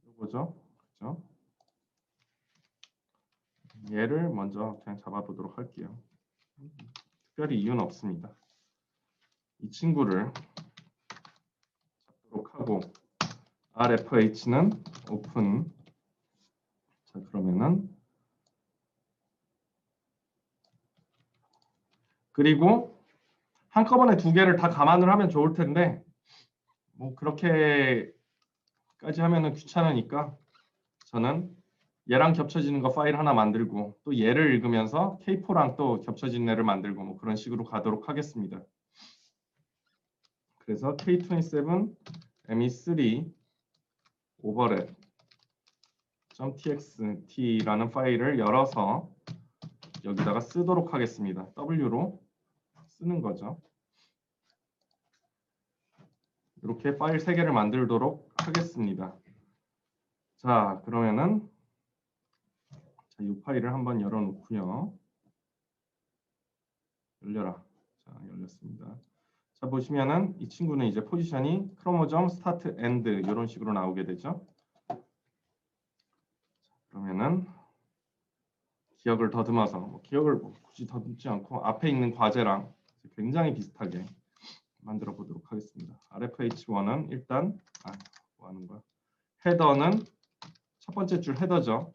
이거죠. 그죠? 얘를 먼저 그냥 잡아보도록 할게요. 특별히 이유는 없습니다. 이 친구를 잡도록 하고 RFH는 오픈. 자, 그러면은 그리고 한꺼번에 두 개를 다 감안을 하면 좋을 텐데 뭐 그렇게까지 하면은 귀찮으니까 저는 얘랑 겹쳐지는 거 파일 하나 만들고 또 얘를 읽으면서 K4랑 또 겹쳐지는 애를 만들고 뭐 그런 식으로 가도록 하겠습니다. 그래서 K27 ME3 overlap .txt라는 파일을 열어서 여기다가 쓰도록 하겠습니다. W로 쓰는 거죠. 이렇게 파일 3개를 만들도록 하겠습니다. 자, 그러면은 이 파일을 한번 열어놓고요. 열려라. 자, 열렸습니다. 자, 보시면은 이 친구는 이제 포지션이 크로모점 스타트 엔드 이런 식으로 나오게 되죠. 그러면은 기억을 더듬어서 기억을 굳이 더듬지 않고 앞에 있는 과제랑 굉장히 비슷하게 만들어 보도록 하겠습니다. RFH1은 일단 뭐 하는 거야? 헤더는 첫 번째 줄 헤더죠.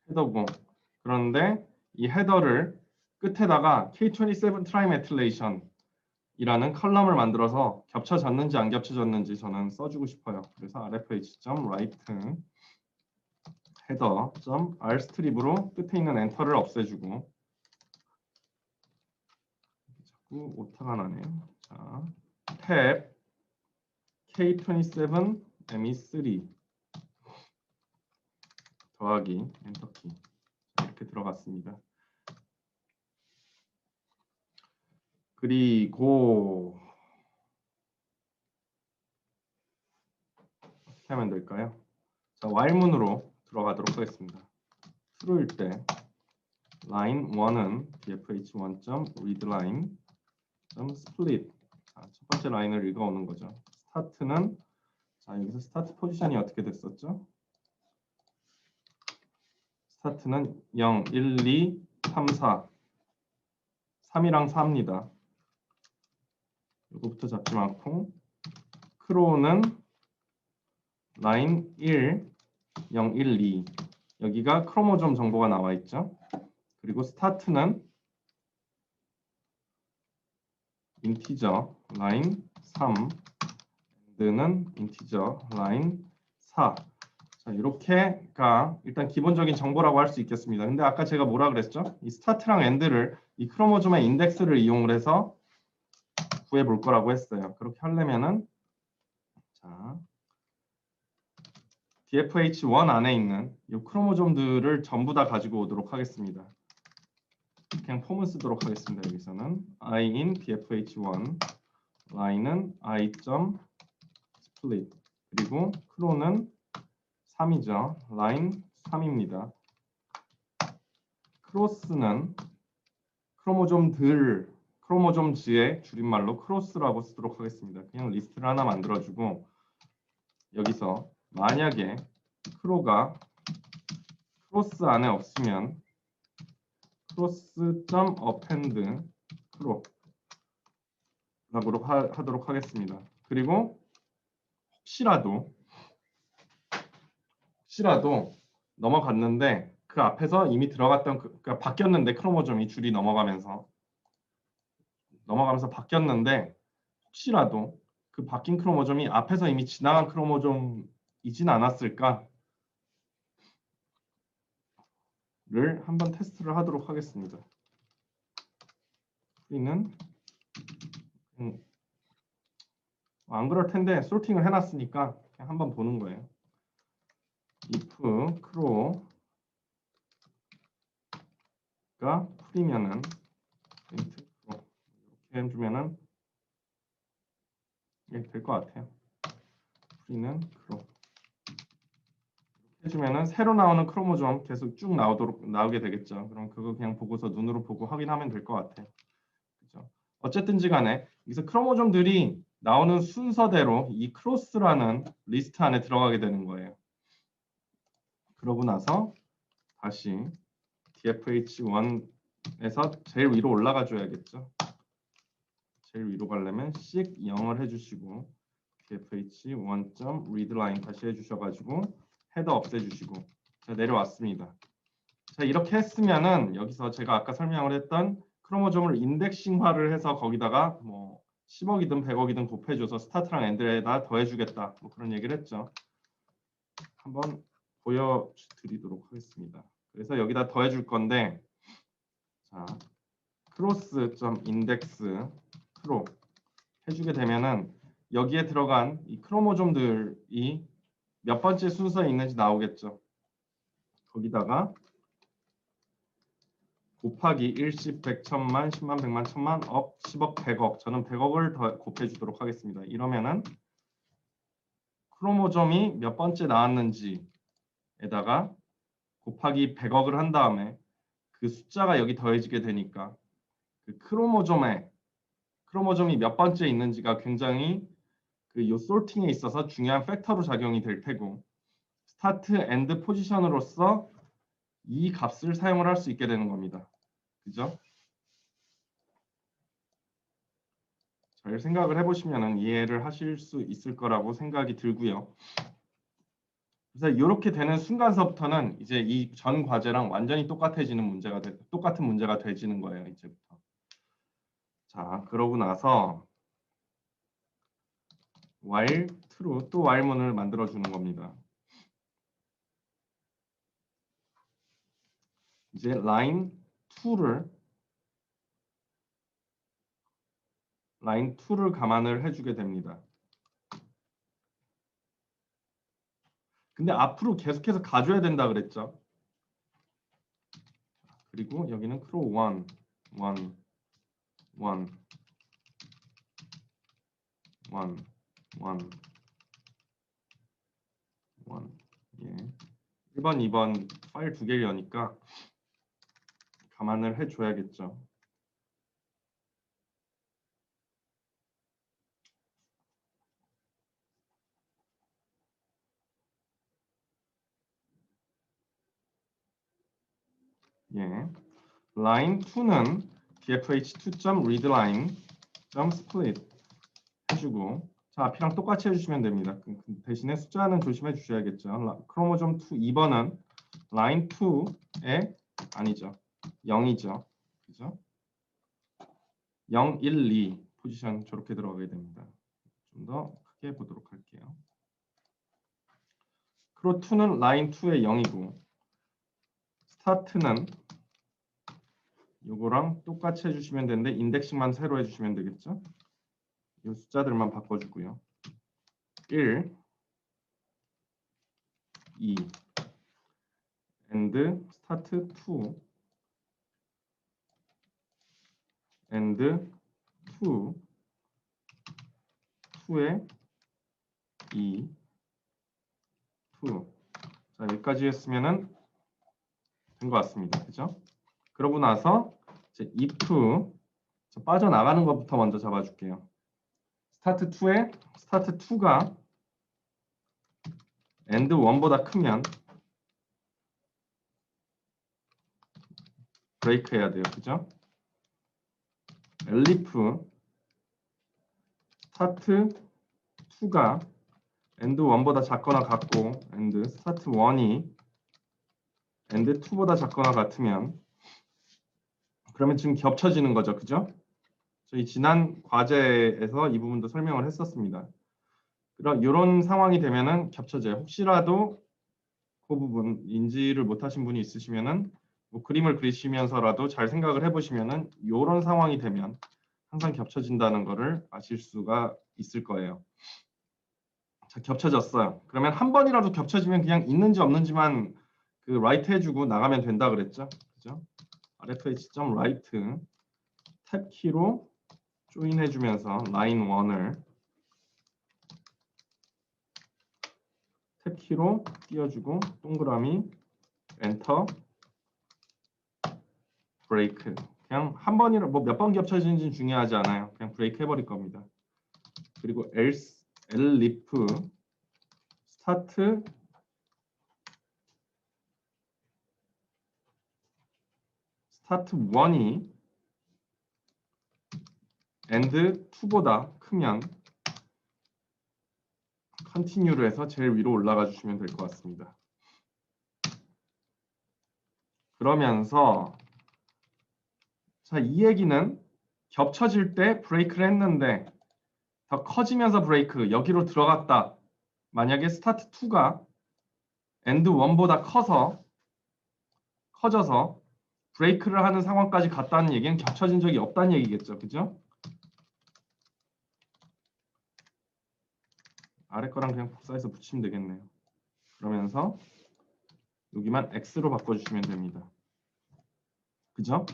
헤더고 그런데 이 헤더를 끝에다가 K27 트라이메틸레이션 이라는 컬럼을 만들어서 겹쳐졌는지 안 겹쳐졌는지 저는 써주고 싶어요. 그래서 rfh.write header.rstrip으로 끝에 있는 엔터를 없애주고 자꾸 오타가 나네요. 자, 탭 K27 ME3 더하기 엔터키 이렇게 들어갔습니다. 그리고 어떻게 하면 될까요? 자, while문으로 들어가도록 하겠습니다. true일 때 line 1은 dfh1.readline.split 첫 번째 라인을 읽어오는 거죠. 스타트는 자 여기서 스타트 포지션이 어떻게 됐었죠? 스타트는 0, 1, 2, 3, 4 3이랑 4입니다. 이거부터 잡지 않고 크로우는 라인 1, 0, 1, 2 여기가 크로모좀 정보가 나와 있죠. 그리고 스타트는 인티저 라인 3, 엔드는 인티저 라인 4. 자, 이렇게가 일단 기본적인 정보라고 할 수 있겠습니다. 근데 아까 제가 뭐라 그랬죠? 이 스타트랑 엔드를 이 크로모좀의 인덱스를 이용을 해서 구해 볼 거라고 했어요. 그렇게 하려면은 자, dfh1 안에 있는 이 크로모좀들을 전부 다 가지고 오도록 하겠습니다. 그냥 폼을 쓰도록 하겠습니다. 여기서는 I in dfh1 line은 i.split 그리고 크로는 3이죠. 라인 3입니다. 크로스는 크로모좀즈의 줄임말로 크로스라고 쓰도록 하겠습니다. 그냥 리스트를 하나 만들어주고 여기서 만약에 크로가 크로스 안에 없으면 cross.append 크로라고 하도록 하겠습니다. 그리고 혹시라도 넘어갔는데 그 앞에서 이미 들어갔던 그러니까 바뀌었는데 크로모좀이 줄이 넘어가면서 바뀌었는데 혹시라도 그 바뀐 크로모좀이 앞에서 이미 지나간 크로모좀이진 않았을까를 한번 테스트를 하도록 하겠습니다. 우리는 안 그럴 텐데 소팅을 해놨으니까 그냥 한번 보는 거예요. if crow가 풀이면은 이렇게 해주면은 될 것 같아요. 풀이는 crow 해주면은 새로 나오는 크로모좀 계속 쭉 나오게 되겠죠. 그럼 그거 그냥 보고서 눈으로 보고 확인하면 될 것 같아요. 그렇죠? 어쨌든지 간에 여기서 크로모좀들이 나오는 순서대로 이 크로스라는 리스트 안에 들어가게 되는 거예요. 그러고 나서 다시 dfh1에서 제일 위로 올라가 줘야겠죠. 제일 위로 가려면 씩 0을 해주시고 dfh1.readline 다시 해주셔가지고 헤더 없애주시고 자, 내려왔습니다. 자, 이렇게 했으면은 여기서 제가 아까 설명을 했던 크로모좀을 인덱싱화를 해서 거기다가 뭐 10억이든 100억이든 곱해줘서 스타트랑 엔드에다 더해주겠다 뭐 그런 얘기를 했죠. 한번 보여드리도록 하겠습니다. 그래서 여기다 더해줄 건데 자 cross.index 크로 해주게 되면은 여기에 들어간 이 크로모좀들이 몇 번째 순서에 있는지 나오겠죠. 거기다가 곱하기 1, 10, 100, 1000만, 10만, 100만, 1000만, 억, 10억, 100억 저는 100억을 더 곱해주도록 하겠습니다. 이러면은 크로모좀이 몇 번째 나왔는지에다가 곱하기 100억을 한 다음에 그 숫자가 여기 더해지게 되니까 그 크로모좀이 몇 번째 있는지가 굉장히 그 요 솔팅에 있어서 중요한 팩터로 작용이 될 테고 스타트 엔드 포지션으로서 이 값을 사용을 할 수 있게 되는 겁니다. 그죠? 잘 생각을 해보시면은 이해를 하실 수 있을 거라고 생각이 들고요. 그래서 이렇게 되는 순간서부터는 이제 이 전 과제랑 완전히 똑같은 문제가 되지는 거예요, 이제부터. 자, 그러고 나서 while true 또 while문을 만들어 주는 겁니다. 이제 라인 2를 감안을 해주게 됩니다. 근데 앞으로 계속해서 가줘야 된다 그랬죠. 그리고 여기는 크로 1, 1, 1, 1, 1, 1. 예. 1번, 2번 파일 두 개를 여니까 감안을 해줘야겠죠. 예. 라인 2는 bfh2.readline.split 해주고 자, 앞이랑 똑같이 해주시면 됩니다. 대신에 숫자는 조심해 주셔야겠죠. 크로모좀 2 2번은 라인 2에 아니죠. 0이죠. 그죠? 0, 1, 2 포지션 저렇게 들어가게 됩니다. 좀 더 크게 보도록 할게요. 크로 2는 라인 2에 0이고 스타트는 요거랑 똑같이 해주시면 되는데 인덱싱만 새로 해주시면 되겠죠. 이 숫자들만 바꿔주고요. 1, 2 and start 2 and 2 2에 2 2 자, 여기까지 했으면은 된 것 같습니다. 그죠? 그러고 나서 이제 if 빠져나가는 것부터 먼저 잡아줄게요. 스타트 2가 end 1보다 크면 브레이크 해야 돼요. 그죠? elif 스타트 2가 end 1보다 작거나 같고 and 스타트 1이 end 2보다 작거나 같으면 그러면 지금 겹쳐지는 거죠. 그죠? 저희 지난 과제에서 이 부분도 설명을 했었습니다. 그럼 이런 상황이 되면은 겹쳐져요. 혹시라도 그 부분 인지를 못하신 분이 있으시면은 뭐 그림을 그리시면서라도 잘 생각을 해보시면은 이런 상황이 되면 항상 겹쳐진다는 거를 아실 수가 있을 거예요. 자, 겹쳐졌어요. 그러면 한 번이라도 겹쳐지면 그냥 있는지 없는지만 그 write 해주고 나가면 된다 그랬죠. 그죠? rfh.write 탭 키로 조인 해주면서 라인 1을 탭 키로 띄워주고 동그라미 엔터 브레이크 그냥 한 번이라 뭐 몇 번 겹쳐지는지 중요하지 않아요. 그냥 브레이크 해버릴 겁니다. 그리고 else elif 스타트 스타트 1이 end 2보다 크면 continue를 해서 제일 위로 올라가 주시면 될 것 같습니다. 그러면서 자, 이 얘기는 겹쳐질 때 브레이크를 했는데 더 커지면서 브레이크 여기로 들어갔다. 만약에 스타트 2가 end 1보다 커져서 브레이크를 하는 상황까지 갔다는 얘기는 겹쳐진 적이 없다는 얘기겠죠. 그죠? 아래 거랑 그냥 복사해서 붙이면 되겠네요. 그러면서 여기만 X로 바꿔주시면 됩니다. 그죠?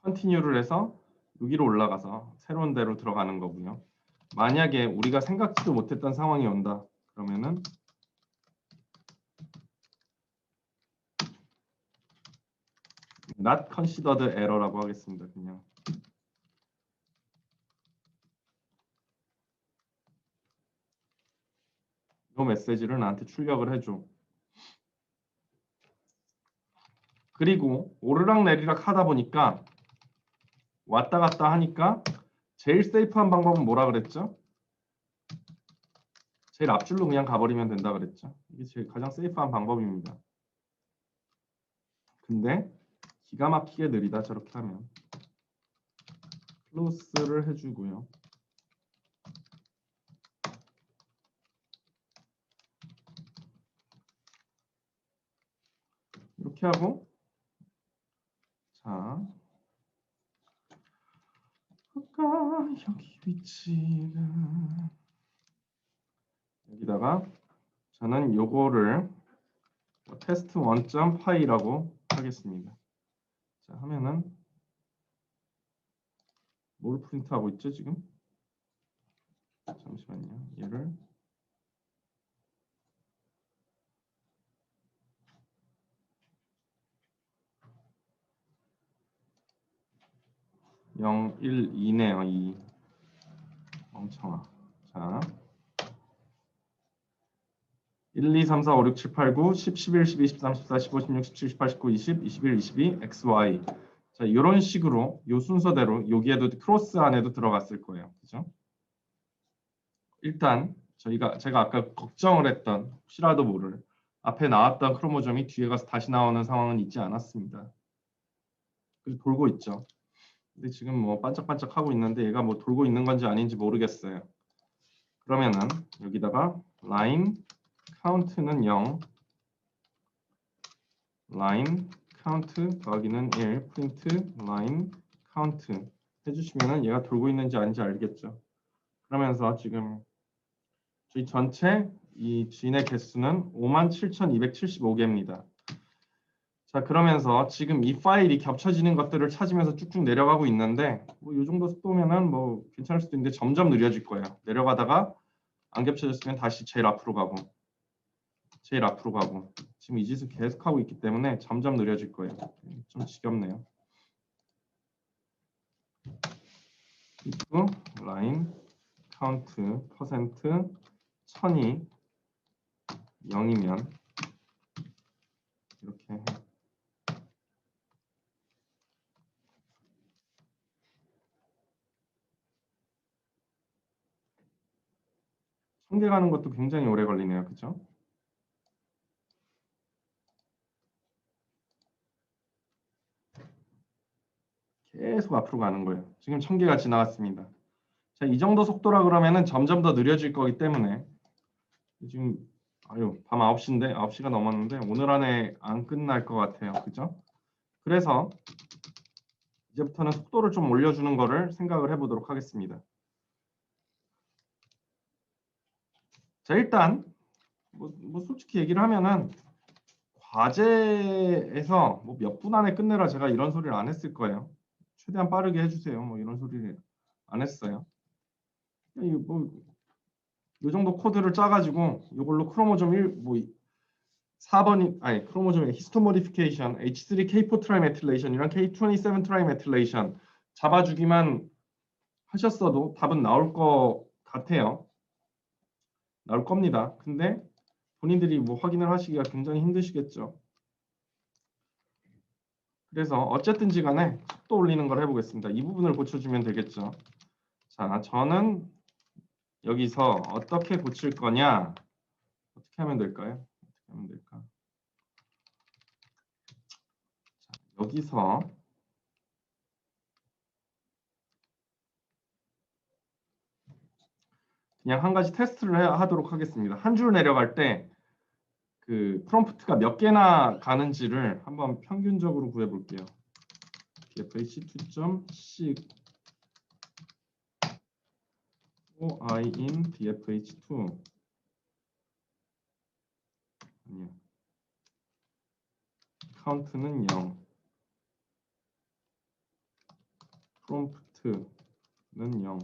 컨티뉴를 해서 여기로 올라가서 새로운 데로 들어가는 거고요. 만약에 우리가 생각지도 못했던 상황이 온다. 그러면은 not considered error라고 하겠습니다. 그냥 이 메시지를 나한테 출력을 해줘. 그리고 오르락내리락 하다 보니까 왔다 갔다 하니까 제일 세이프한 방법은 뭐라 그랬죠? 제일 앞줄로 그냥 가버리면 된다 그랬죠. 이게 제일 가장 세이프한 방법입니다. 근데 기가 막히게 느리다 저렇게 하면. 클로스를 해주고요. 이렇게 하고 자 아까 여기 위치가 여기다가 저는 요거를 테스트 1.py라고 하겠습니다. 자 하면은 뭘 프린트하고 있죠 지금? 잠시만요. 얘를 0, 1, 2네요. 2 멍청아. 자 1, 2, 3, 4, 5, 6, 7, 8, 9, 10, 11, 12, 13, 14, 15, 16, 17, 18, 19, 20, 21, 22, XY. 자, 이런 식으로 요 순서대로 여기에도 크로스 안에도 들어갔을 거예요. 그죠? 일단 제가 아까 걱정을 했던 혹시라도 모를 앞에 나왔던 크로모점이 뒤에 가서 다시 나오는 상황은 있지 않았습니다. 그래서 돌고 있죠. 근데 지금 뭐 반짝반짝 하고 있는데 얘가 뭐 돌고 있는 건지 아닌지 모르겠어요. 그러면은 여기다가 line count는 0, line count 더하기는 1, print line count 해주시면은 얘가 돌고 있는지 아닌지 알겠죠. 그러면서 지금 저희 전체 이 주인의 개수는 57,275개입니다. 자 그러면서 지금 이 파일이 겹쳐지는 것들을 찾으면서 쭉쭉 내려가고 있는데 뭐 이 정도 속도면은 뭐 괜찮을 수도 있는데 점점 느려질 거예요. 내려가다가 안 겹쳐졌으면 다시 제일 앞으로 가고 지금 이 짓을 계속 하고 있기 때문에 점점 느려질 거예요. 좀 지겹네요. if line count 퍼센트 1000이 0이면 이렇게 해. 천개 가는 것도 굉장히 오래 걸리네요. 그죠? 계속 앞으로 가는 거예요. 지금 1000개가 지나갔습니다. 자, 이 정도 속도라 그러면은 점점 더 느려질 거기 때문에 지금 밤 9시인데 9시가 넘었는데 오늘 안에 안 끝날 것 같아요. 그죠? 그래서 이제부터는 속도를 좀 올려주는 거를 생각을 해보도록 하겠습니다. 자, 일단 뭐 솔직히 얘기를 하면은 과제에서 뭐 몇 분 안에 끝내라 제가 이런 소리를 안 했을 거예요. 최대한 빠르게 해주세요. 뭐 이런 소리를 안 했어요. 뭐 이 정도 코드를 짜가지고 이걸로 크로모점 1, 뭐 4번이 아니 크로모점의 히스토 모디피케이션, H3K4 트라이메틸레이션이랑 K27 트라이메틸레이션 잡아주기만 하셨어도 답은 나올 것 같아요. 나올 겁니다. 근데 본인들이 뭐 확인을 하시기가 굉장히 힘드시겠죠. 그래서 어쨌든지 간에 속도 올리는 걸 해보겠습니다. 이 부분을 고쳐주면 되겠죠. 자, 저는 여기서 어떻게 고칠 거냐? 어떻게 하면 될까요? 어떻게 하면 될까? 자, 여기서 그냥 한 가지 테스트를 하도록 하겠습니다. 한 줄 내려갈 때 그 프롬프트가 몇 개나 가는지를 한번 평균적으로 구해볼게요. dfh2.sig i in dfh2 아니요. count는 0 프롬프트는 0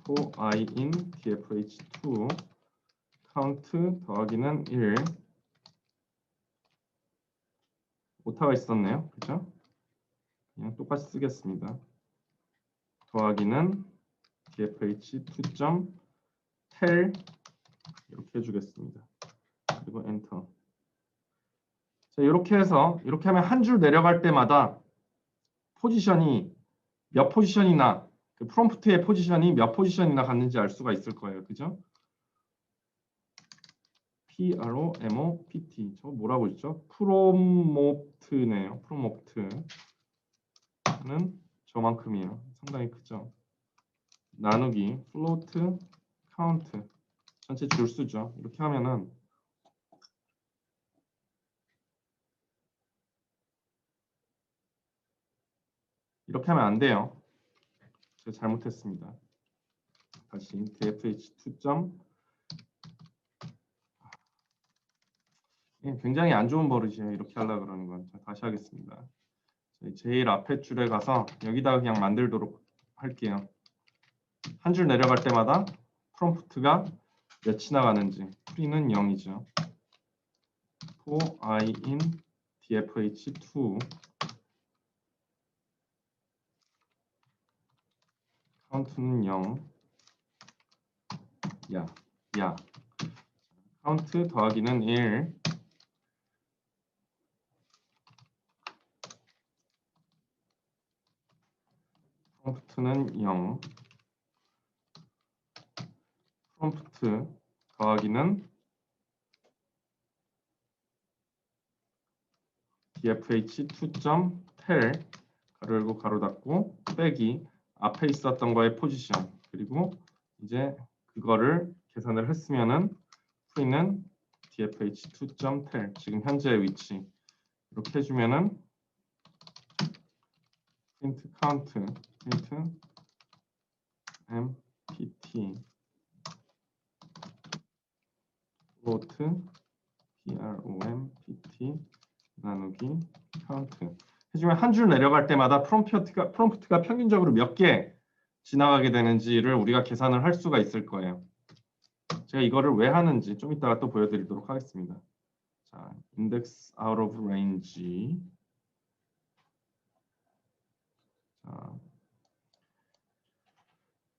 for i in dfh2 count 더하기는 1 오타가 있었네요. 그죠? 그냥 똑같이 쓰겠습니다. 더하기는 dfh2.tel 이렇게 해주겠습니다. 그리고 엔터. 자, 이렇게 해서 이렇게 하면 한 줄 내려갈 때마다 포지션이 몇 포지션이나 그 프롬프트의 포지션이 몇 포지션이나 갔는지 알 수가 있을 거예요. 그죠? PROMOPT 저 뭐라고 했죠? 프로모프트네요. 프로모프트는 저만큼이에요. 상당히 크죠. 나누기 플로트 카운트 전체 줄수죠. 이렇게 하면은 이렇게 하면 안 돼요. 제가 잘못했습니다. 다시 dfh2. 굉장히 안 좋은 버릇이에요. 이렇게 하려고 그러는 건. 자, 다시 하겠습니다. 제일 앞에 줄에 가서 여기다가 그냥 만들도록 할게요. 한 줄 내려갈 때마다 프롬프트가 몇이나 가는지 프리는 0이죠. for I in dfh2 카운트는 0. 야 카운트 더하기는 1. 프롬프트는 0. 프롬프트 더하기는 dfh2.tel 가로 열고 가로 닫고 빼기 앞에 있었던 거의 포지션 그리고 이제 그거를 계산을 했으면은 프리는 dfh2.tel 지금 현재의 위치 이렇게 해주면은 프린트 카운트 프린트 mpt float prompt 나누기 카운트 해주면 한 줄 내려갈 때마다 프롬프트가 평균적으로 몇 개 지나가게 되는지를 우리가 계산을 할 수가 있을 거예요. 제가 이거를 왜 하는지 좀 이따가 또 보여드리도록 하겠습니다. 자, index out of range. 자,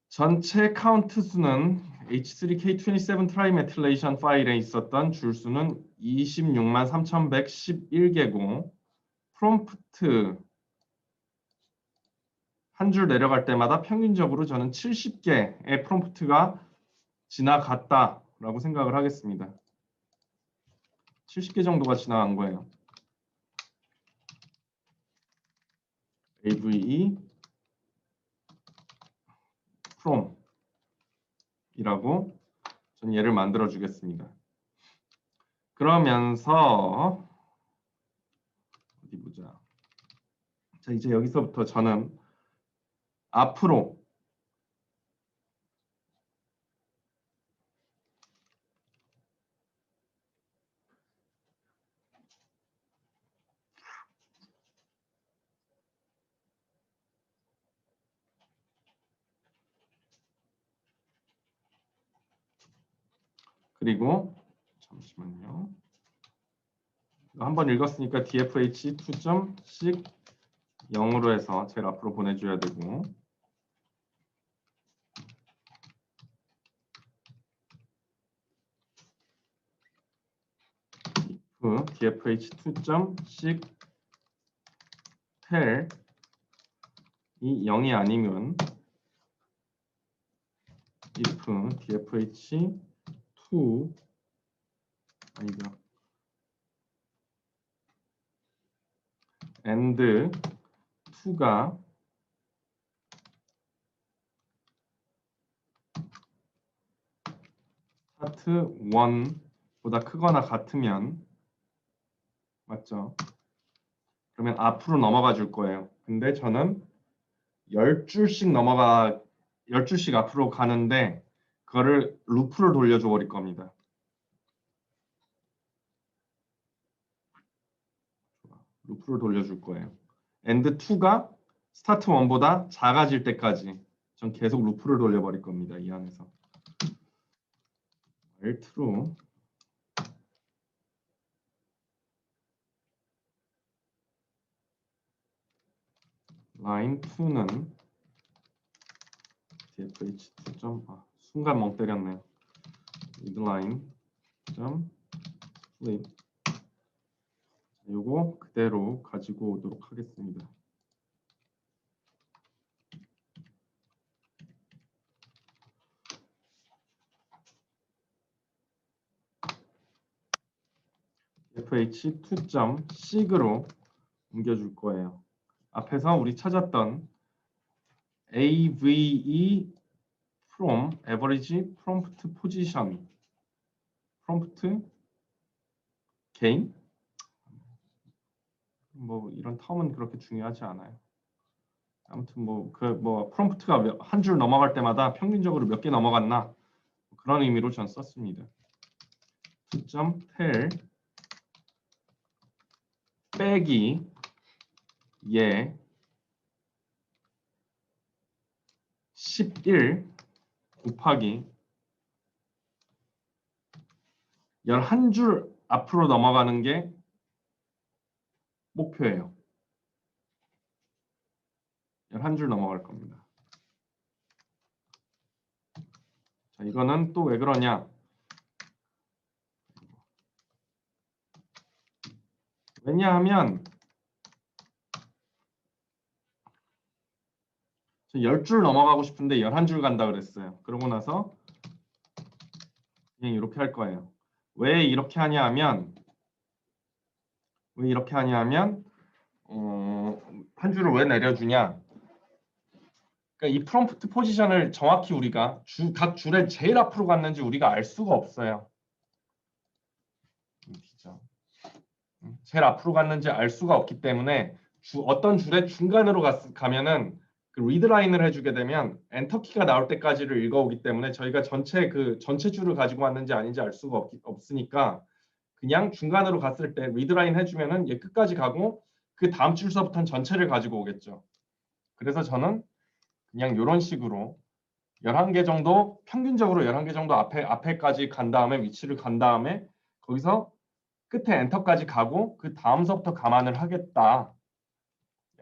전체 카운트 수는 H3K27 트라이메틸레이션 파일에 있었던 줄 수는 263,111개고 프롬프트 한 줄 내려갈 때마다 평균적으로 저는 70개의 프롬프트가 지나갔다라고 생각을 하겠습니다. 70개 정도가 지나간 거예요. AVE from이라고 전 얘를 만들어 주겠습니다. 그러면서 어디 보자. 자, 이제 여기서부터 저는 앞으로 그리고 잠시만요. 한번 읽었으니까 dfh2.씩 0으로 해서 제일 앞으로 보내줘야 되고 dfh2.씩 텔이 0이 아니면 if dfh2 아니다 and 2가 start 1보다 크거나 같으면 맞죠? 그러면 앞으로 넘어가 줄 거예요. 근데 저는 10줄씩 앞으로 가는데 그거를 루프를 돌려줘 버릴 겁니다. 루프를 돌려줄 거예요. and 2가 start 1보다 작아질 때까지 전 계속 루프를 돌려버릴 겁니다. 이 안에서. true line 2는 dfh2. 순간 멍 때렸네요. readline flip 요거 그대로 가지고 오도록 하겠습니다. fh2.sig로 옮겨줄 거예요. 앞에서 우리 찾았던 AVE from average prompt position prompt gain 뭐 이런 텀은 그렇게 중요하지 않아요. 아무튼 뭐 프롬프트가 한 줄 넘어갈 때마다 평균적으로 몇 개 넘어갔나 그런 의미로 전 썼습니다. to.tel 빼기 예 11 곱하기 11줄 앞으로 넘어가는 게 목표예요. 11줄 넘어갈 겁니다. 자, 이거는 또 왜 그러냐? 왜냐하면 10줄 넘어가고 싶은데 11줄 간다 그랬어요. 그러고 나서 그냥 이렇게 할 거예요. 왜 이렇게 하냐 하면 한 줄을 왜 내려주냐? 그러니까 이 프롬프트 포지션을 정확히 우리가 각 줄에 제일 앞으로 갔는지 우리가 알 수가 없어요. 제일 앞으로 갔는지 알 수가 없기 때문에 어떤 줄의 중간으로 가면은 그 리드라인을 해주게 되면 엔터키가 나올 때까지를 읽어오기 때문에 저희가 전체 줄을 가지고 왔는지 아닌지 알 수가 없으니까 그냥 중간으로 갔을 때 리드라인 해주면은 얘 끝까지 가고 그 다음 줄서부터는 전체를 가지고 오겠죠. 그래서 저는 그냥 이런 식으로 11개 정도 평균적으로 11개 정도 앞에까지 간 다음에 위치를 간 다음에 거기서 끝에 엔터까지 가고 그 다음서부터 감안을 하겠다.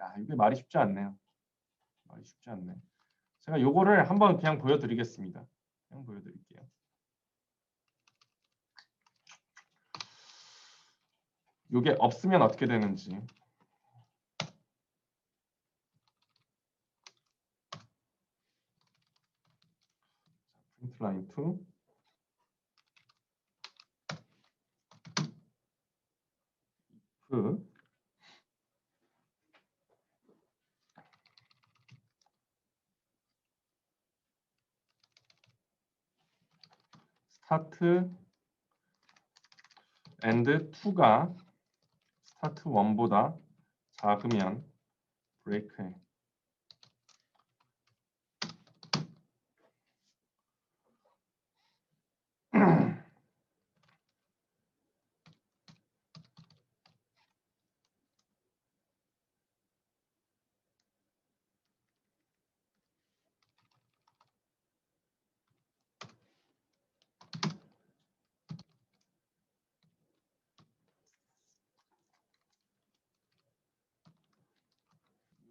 야, 이게 말이 쉽지 않네요. 말이 쉽지 않네. 제가 요거를 한번 그냥 보여드리겠습니다. 그냥 보여드릴게요. 요게 없으면 어떻게 되는지. 프린트 라인 2. 스타트 엔드 2가 스타트 1보다 작으면 브레이크해.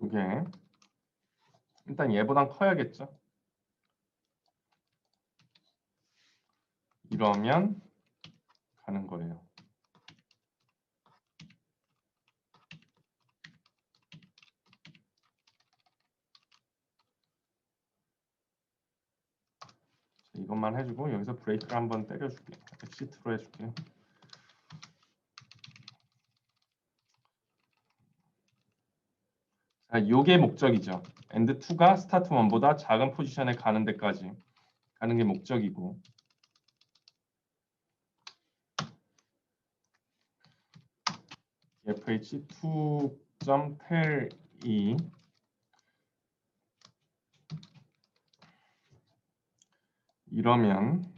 이게 일단 얘보단 커야겠죠. 이러면 가는 거예요. 이것만 해주고 여기서 브레이크를 한번 때려줄게요. 엑시트로 해줄게요. 자, 요게 목적이죠. 엔드 2가 스타트 1보다 작은 포지션에 가는 데까지 가는 게 목적이고 fh2.tel이 이러면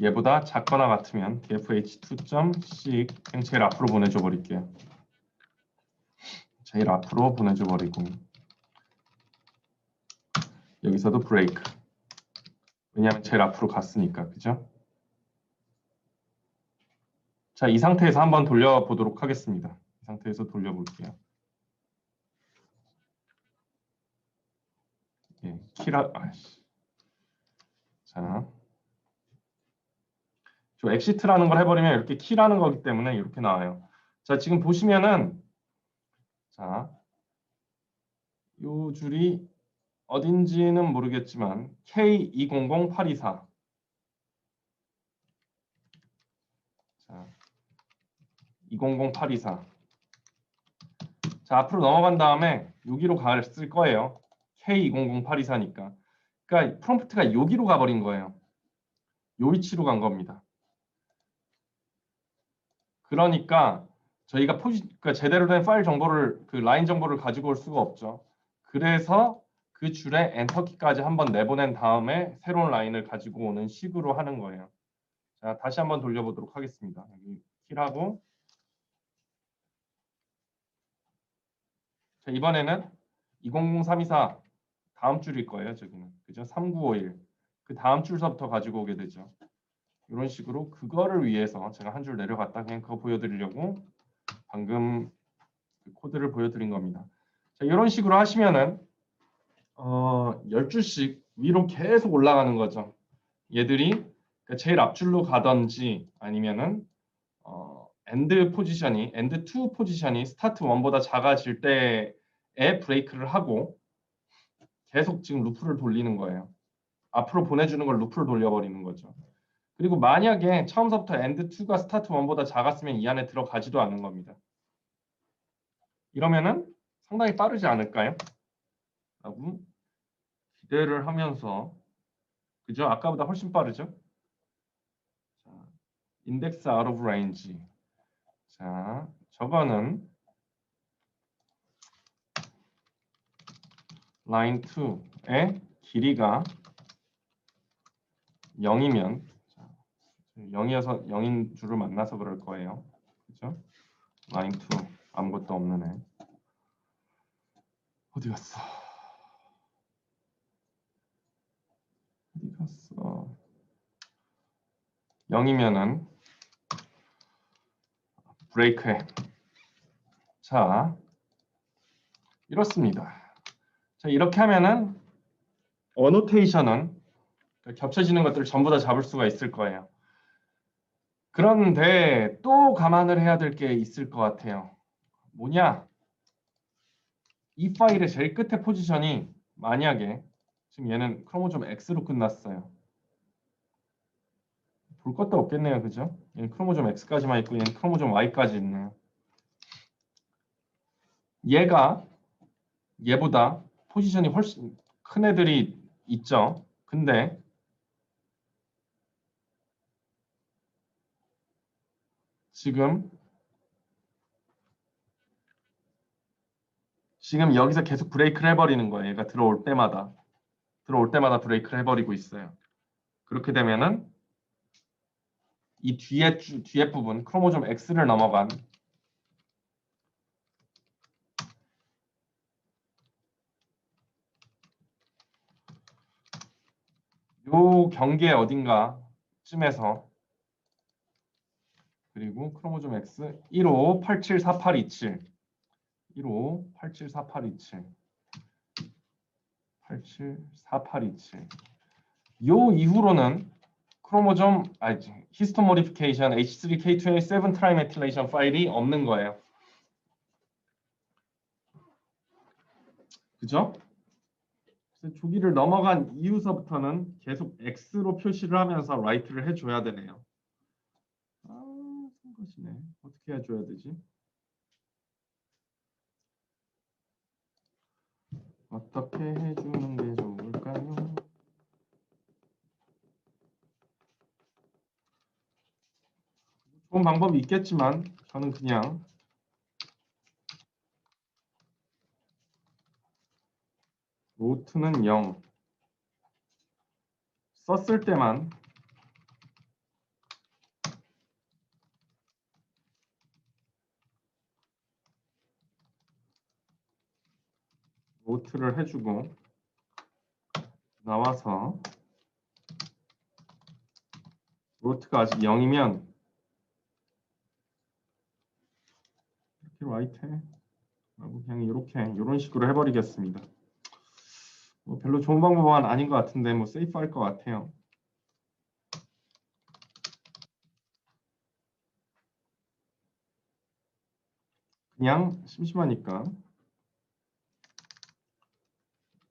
얘보다 작거나 같으면 fh2.sig 그냥 제일 앞으로 보내줘 버릴게요. 제일 앞으로 보내줘 버리고 여기서도 브레이크. 왜냐하면 제일 앞으로 갔으니까. 그죠? 자, 이 상태에서 한번 돌려보도록 하겠습니다. 이 상태에서 돌려볼게요. 예, 자, 저 엑시트라는 걸 해버리면 이렇게 키라는 거기 때문에 이렇게 나와요. 자, 지금 보시면은 자, 요 줄이 어딘지는 모르겠지만 K200824 K200824. 자, 앞으로 넘어간 다음에 여기로 갔을 거예요. K200824니까. 그러니까 프롬프트가 여기로 가버린 거예요. 요 위치로 간 겁니다. 그러니까 저희가 그러니까 제대로 된 파일 정보를, 그 라인 정보를 가지고 올 수가 없죠. 그래서 그 줄에 엔터키까지 한번 내보낸 다음에 새로운 라인을 가지고 오는 식으로 하는 거예요. 자, 다시 한번 돌려보도록 하겠습니다. 여기 킬하고, 자, 이번에는 200324 다음 줄일 거예요. 저기는 그죠? 3951 그 다음 줄서부터 가지고 오게 되죠. 이런 식으로 그거를 위해서 제가 한 줄 내려갔다 그냥 그거 보여드리려고 방금 그 코드를 보여드린 겁니다. 자, 이런 식으로 하시면은 10줄씩 위로 계속 올라가는 거죠. 얘들이 그러니까 제일 앞줄로 가든지 아니면은 엔드 포지션이 엔드 2 포지션이 스타트 1보다 작아질 때에 브레이크를 하고 계속 지금 루프를 돌리는 거예요. 앞으로 보내주는 걸 루프를 돌려버리는 거죠. 그리고 만약에 처음부터 엔드 2가 스타트 1보다 작았으면 이 안에 들어가지도 않는 겁니다. 이러면은 상당히 빠르지 않을까요? 라고 기대를 하면서, 그죠? 아까보다 훨씬 빠르죠? 자, 인덱스 out of range. 자, 저거는 line 2의 길이가 0이면 0이어서 0인 줄을 만나서 그럴 거예요. 그죠? line 2 아무것도 없는 애. 어디 갔어? 어디 갔어? 0이면은 브레이크해. 자, 이렇습니다. 자, 이렇게 하면은 어노테이션은 겹쳐지는 것들을 전부 다 잡을 수가 있을 거예요. 그런데 또 감안을 해야 될 게 있을 것 같아요. 뭐냐? 이 파일의 제일 끝에 포지션이 만약에 지금 얘는 크로모좀 X로 끝났어요. 볼 것도 없겠네요. 그죠? 얘는 크로모좀 X까지만 있고 얘는 크로모좀 Y까지 있네요. 얘가 얘보다 포지션이 훨씬 큰 애들이 있죠. 근데 지금 여기서 계속 브레이크를 해버리는 거예요. 얘가 들어올 때마다 브레이크를 해버리고 있어요. 그렇게 되면은 이 뒤에 부분 크로모좀 X를 넘어간 요 경계 어딘가쯤에서, 그리고 크로모좀 X 15874827 15874827 874827 요 이후로는 크로모점 히스톤 모디피케이션 H3K27 트라이메틸레이션 파일이 없는 거예요. 그죠? 그래서 조기를 넘어간 이후서부터는 계속 X로 표시를 하면서 라이트를 해줘야 되네요. 것이네. 어떻게 해줘야 되지? 어떻게 해주는 게 좋을까요? 좋은 방법이 있겠지만 저는 그냥 로트는 0 썼을 때만 로트를 해주고 나와서 로트가 아직 0이면 이렇게 라이트해 라고 그냥 이런 식으로 해버리겠습니다. 뭐 별로 좋은 방법은 아닌 것 같은데 뭐 세이프할 것 같아요. 그냥 심심하니까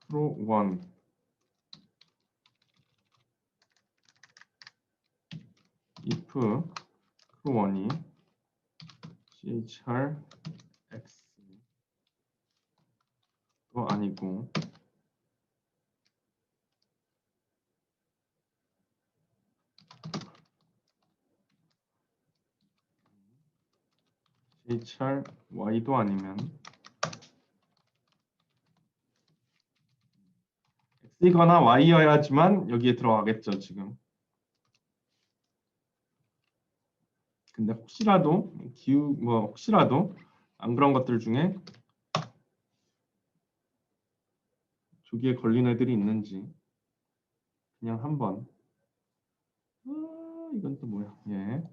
프로 1 if 프로 1이 CHR X도 아니고 CHR Y도 아니면 X이거나 Y여야지만 여기에 들어가겠죠 지금. 근데 혹시라도 혹시라도 안 그런 것들 중에 조기에 걸린 애들이 있는지 그냥 한번 이건 또 뭐야? 예,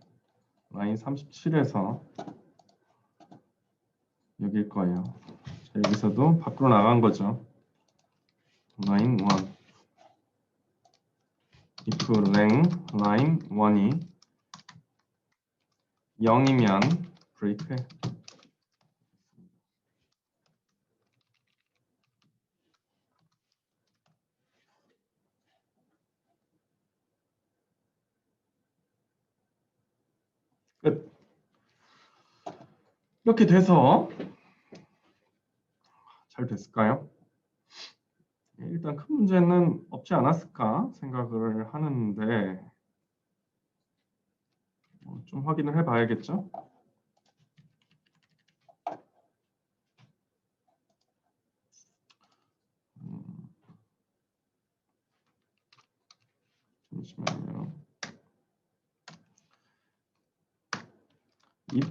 라인 37에서 여길 거예요. 자, 여기서도 밖으로 나간 거죠. 라인 1 if 라인 1이 0이면 브레이크해. 끝. 이렇게 돼서 잘 됐을까요? 일단 큰 문제는 없지 않았을까 생각을 하는데 좀 확인을 해봐야겠죠? 잠시만요. if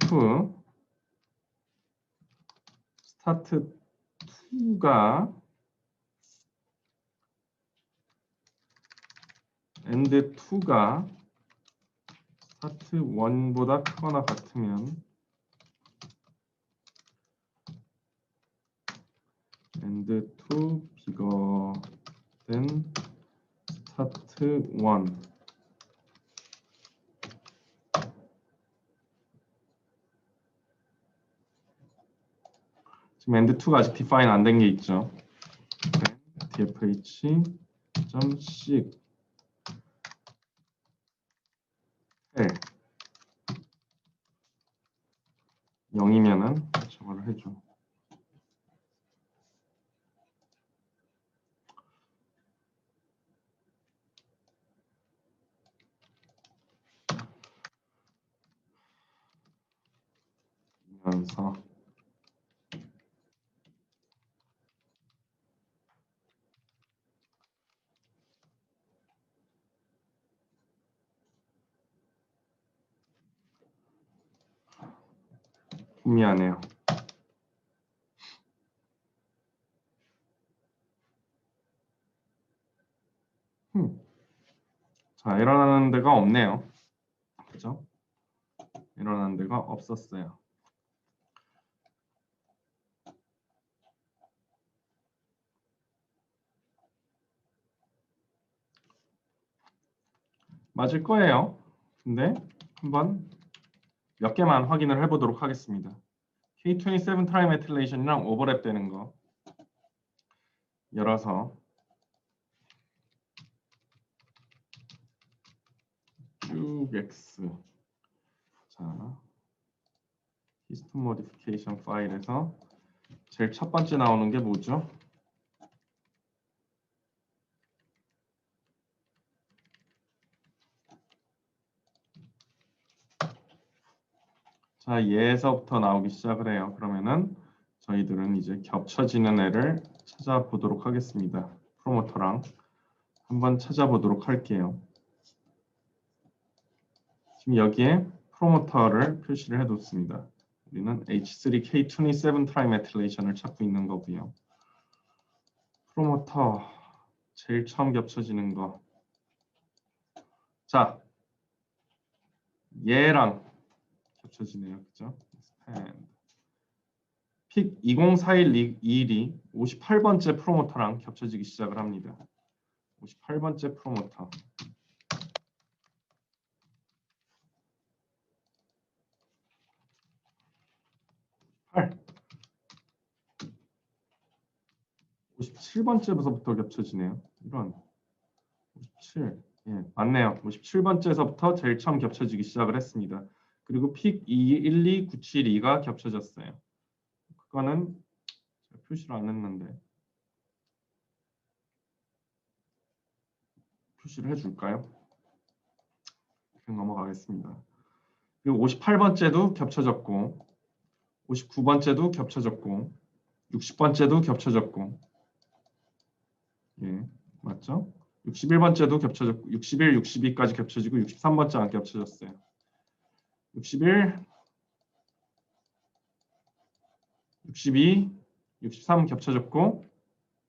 start 2가 end 2가 start 1보다 크거나 같으면 end 2 bigger than start 1 지금 end 2가 아직 define 안 된 게 있죠. dfh.sig 네. 0이면은 저걸 해줘. 면서 미안해요. 자, 일어나는 데가 없네요. 그죠? 일어나는 데가 없었어요. 맞을 거예요. 근데 한번 몇 개만 확인을 해보도록 하겠습니다. K27 트라이메틸레이션이랑 오버랩 되는 거 열어서 쭉 X 자 히스톤 모디피케이션 파일에서 제일 첫 번째 나오는 게 뭐죠? 자, 얘에서부터 나오기 시작을 해요. 그러면은 저희들은 이제 겹쳐지는 애를 찾아보도록 하겠습니다. 프로모터랑 한번 찾아보도록 할게요. 지금 여기에 프로모터를 표시를 해뒀습니다. 우리는 H3K27 트라이메틸레이션을 찾고 있는 거고요. 프로모터 제일 처음 겹쳐지는 거. 자, 얘랑 겹쳐지네요. 그죠? 픽 204121이 58번째 프로모터랑 겹쳐지기 시작을 합니다. 58번째 프로모터. 57번째부터 겹쳐지네요. 이런 57. 예, 맞네요. 57번째에서부터 제일 처음 겹쳐지기 시작을 했습니다. 그리고 픽 212972가 겹쳐졌어요. 그거는 제가 표시를 안 했는데 표시를 해줄까요? 그냥 넘어가겠습니다. 그리고 58번째도 겹쳐졌고 59번째도 겹쳐졌고 60번째도 겹쳐졌고 예, 맞죠? 61번째도 겹쳐졌고 61, 62까지 겹쳐지고 63번째 안 겹쳐졌어요. 61, 62, 63 겹쳐졌고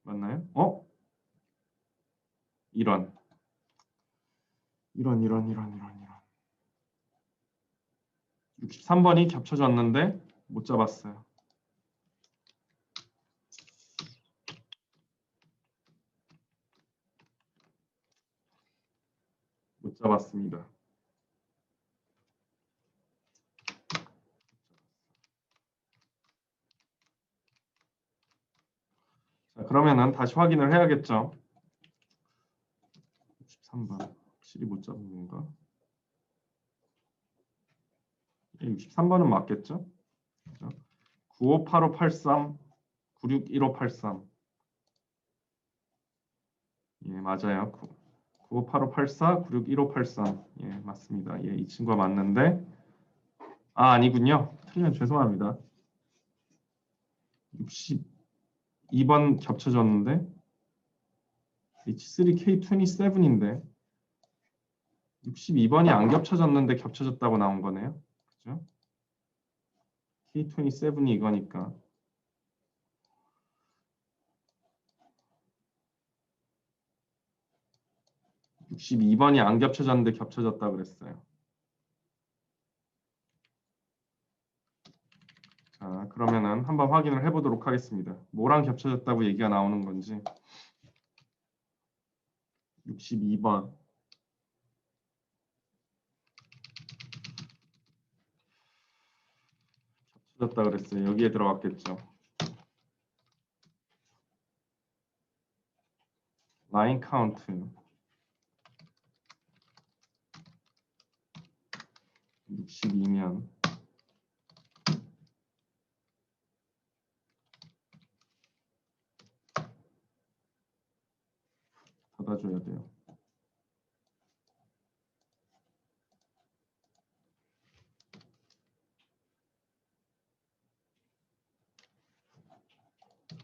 맞나요? 이런 63번이 겹쳐졌는데 못 잡았어요. 못 잡았습니다. 자, 그러면은 다시 확인을 해야겠죠. 63번 확실히 못 잡은 건가? 63번은 맞겠죠? 958583 961583 예, 맞아요. 958584 961583 예, 맞습니다. 예, 이 친구가 맞는데 아니군요. 틀리면 죄송합니다. 62번 겹쳐졌는데 H3K27인데 62번이 안 겹쳐졌는데 겹쳐졌다고 나온 거네요. 그죠? K27이 이거니까 62번이 안 겹쳐졌는데 겹쳐졌다 그랬어요. 자, 그러면은 한번 확인을 해보도록 하겠습니다. 뭐랑 겹쳐졌다고 얘기가 나오는 건지. 62번. 겹쳐졌다 그랬어요. 여기에 들어갔겠죠. 라인 카운트. 62면 닫아줘야 돼요.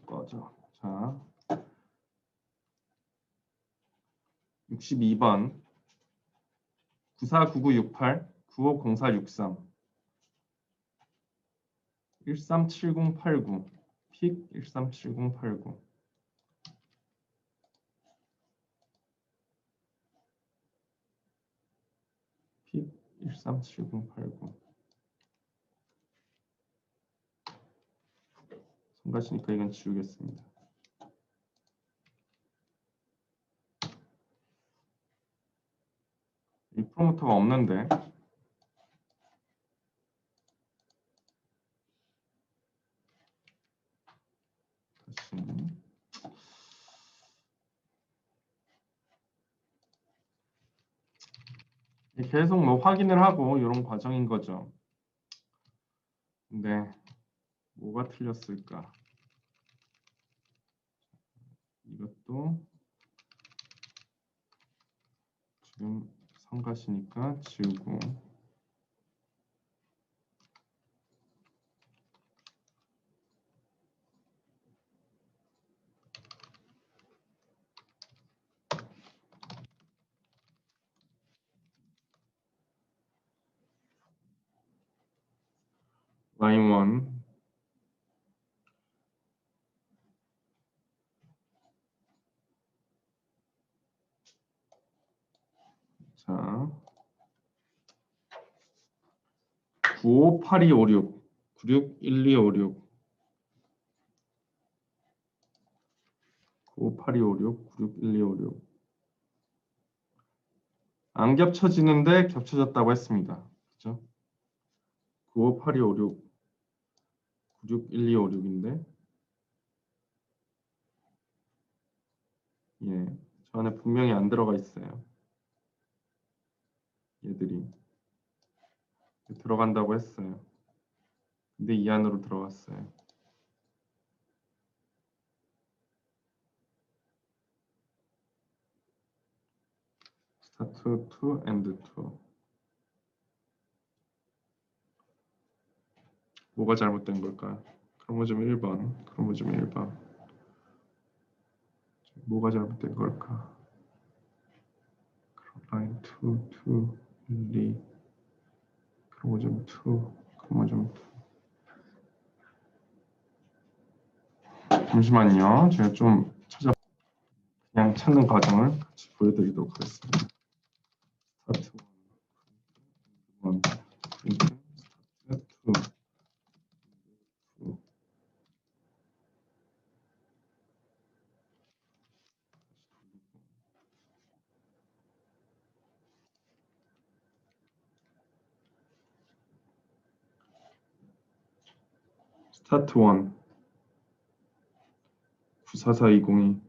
꺼져. 자, 62번 949968 950463 137089 픽 137089 픽 137089 성가시니까 이건 지우겠습니다. 이 프로모터가 없는데 다시 계속 뭐 확인을 하고 이런 과정인 거죠. 근데 뭐가 틀렸을까? 이것도 지금 성가시니까 지우고 라인 1 자, 958256 961256 958256 961256 안 겹쳐지는데 겹쳐졌다고 했습니다. 그죠? 958256 961256인데 예, 저 안에 분명히 안 들어가 있어요. 얘들이 들어간다고 했어요. 근데 이 안으로 들어갔어요. 스타트 to end to. 뭐가 잘못된 걸까요? 크로모좀 1번, 크로모좀 1번. 뭐가 잘못된 걸까? 라인 2, 2, 1, 2. 크로모좀 2, 크로모좀 2. 잠시만요. 제가 좀 그냥 찾는 과정을 같이 보여드리도록 하겠습니다. 스타트 1, 프린트, 스타트 2, 스타트 1, 94420이.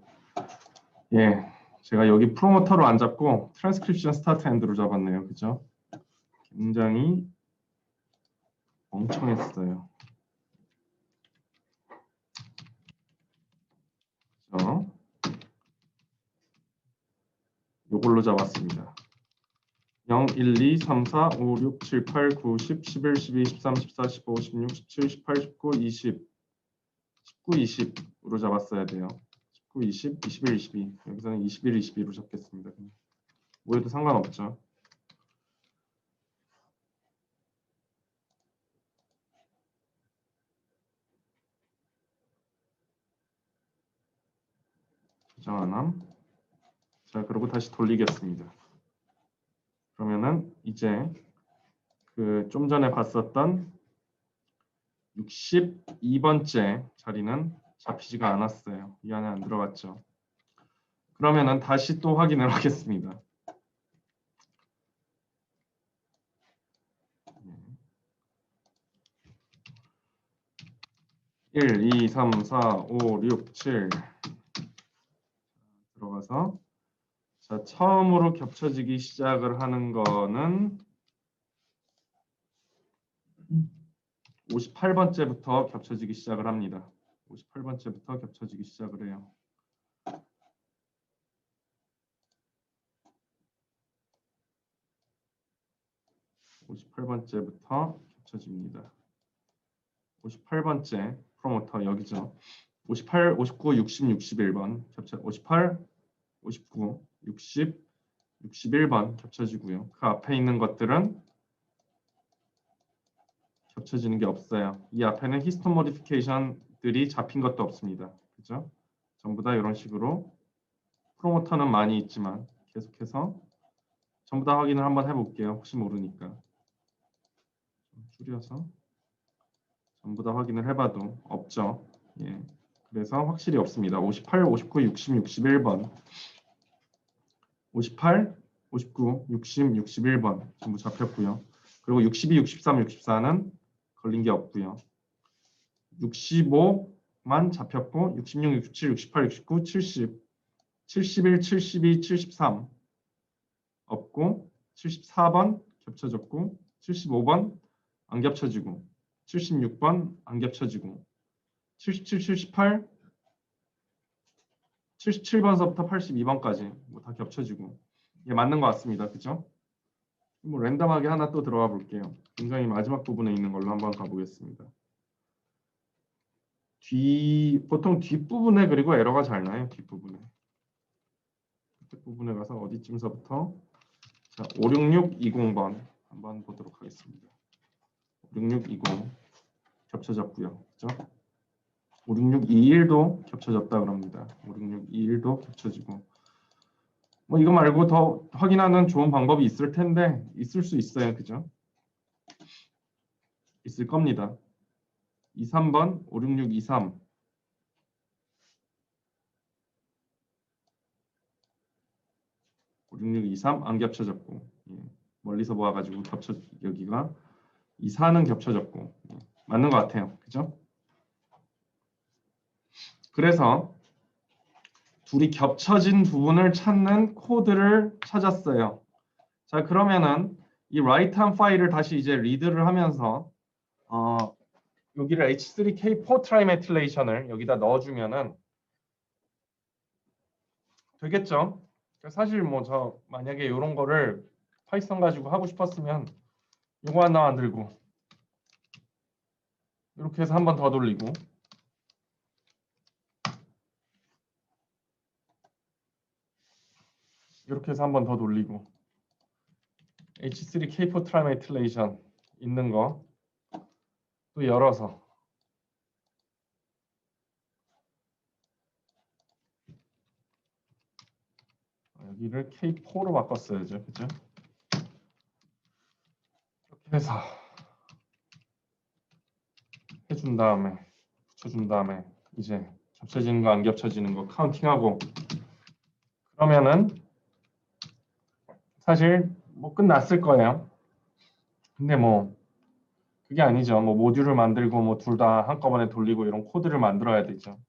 예, 제가 여기 프로모터로 안 잡고 트랜스크립션 스타트 엔드로 잡았네요. 그죠? 굉장히 멍청했어요. 그죠? 요걸로 잡았습니다. 0, 1, 2, 3, 4, 5, 6, 7, 8, 9, 10, 11, 12, 13, 14, 15, 16, 17, 18, 19, 20, 19, 20으로 잡았어야 돼요. 19, 20, 21, 22. 여기서는 21, 22로 잡겠습니다. 뭐 해도 상관없죠. 저장 안 함. 자, 그리고 다시 돌리겠습니다. 그러면은 이제 그 좀 전에 봤었던 62번째 자리는 잡히지가 않았어요. 이 안에 안 들어갔죠. 그러면은 다시 또 확인을 하겠습니다. 1, 2, 3, 4, 5, 6, 7 들어가서 자, 처음으로 겹쳐지기 시작을 하는 거는 58번째부터 겹쳐지기 시작을 합니다. 58번째부터 겹쳐지기 시작을 해요. 58번째부터 겹쳐집니다. 58번째 프로모터 여기죠. 58, 59, 60, 61번 겹쳐 58, 59, 60, 61번 겹쳐지고요. 그 앞에 있는 것들은 겹쳐지는 게 없어요. 이 앞에는 히스톤 모디피케이션들이 잡힌 것도 없습니다. 그죠? 전부 다 이런 식으로 프로모터는 많이 있지만 계속해서 전부 다 확인을 한번 해볼게요. 혹시 모르니까 좀 줄여서 전부 다 확인을 해봐도 없죠. 예. 그래서 확실히 없습니다. 58, 59, 60, 61번 58, 59, 60, 61번 전부 잡혔고요. 그리고 62, 63, 64는 걸린 게 없고요. 65만 잡혔고 66, 67, 68, 69, 70, 71, 72, 73 없고 74번 겹쳐졌고 75번 안 겹쳐지고 76번 안 겹쳐지고 77, 78, 77번서부터 82번까지 뭐 다 겹쳐지고 이게 맞는 것 같습니다. 그죠? 뭐 랜덤하게 하나 또 들어가 볼게요. 굉장히 마지막 부분에 있는 걸로 한번 가보겠습니다. 보통 뒷부분에 그리고 에러가 잘 나요. 뒷부분에. 뒷부분에 가서 어디쯤서부터 자, 56620번 한번 보도록 하겠습니다. 56620 겹쳐졌고요. 그죠? 56621도 겹쳐졌다 그럽니다. 56621도 겹쳐지고 뭐 이거 말고 더 확인하는 좋은 방법이 있을 텐데 있을 수 있어요. 그죠? 있을 겁니다. 23번 56623 56623 안 겹쳐졌고 예. 멀리서 모아가지고 여기가 24는 겹쳐졌고 예. 맞는 것 같아요. 그죠? 그래서 둘이 겹쳐진 부분을 찾는 코드를 찾았어요. 자, 그러면은 이 write한 파일을 다시 이제 리드를 하면서 여기를 H3K4 트라이메틸레이션을 여기다 넣어주면은 되겠죠. 사실 뭐 저 만약에 이런 거를 파이썬 가지고 하고 싶었으면 이거 하나 만들고 이렇게 해서 한 번 더 돌리고 이렇게 해서 한 번 더 돌리고 H3K4 트라이메틸레이션 있는 거 또 열어서 여기를 K4로 바꿨어야죠. 그죠? 이렇게 해서 해준 다음에 붙여준 다음에 이제 겹쳐지는 거 안 겹쳐지는 거 카운팅하고 그러면은 사실 뭐 끝났을 거예요. 근데 뭐 그게 아니죠. 뭐 모듈을 만들고 뭐 둘 다 한꺼번에 돌리고 이런 코드를 만들어야 되죠.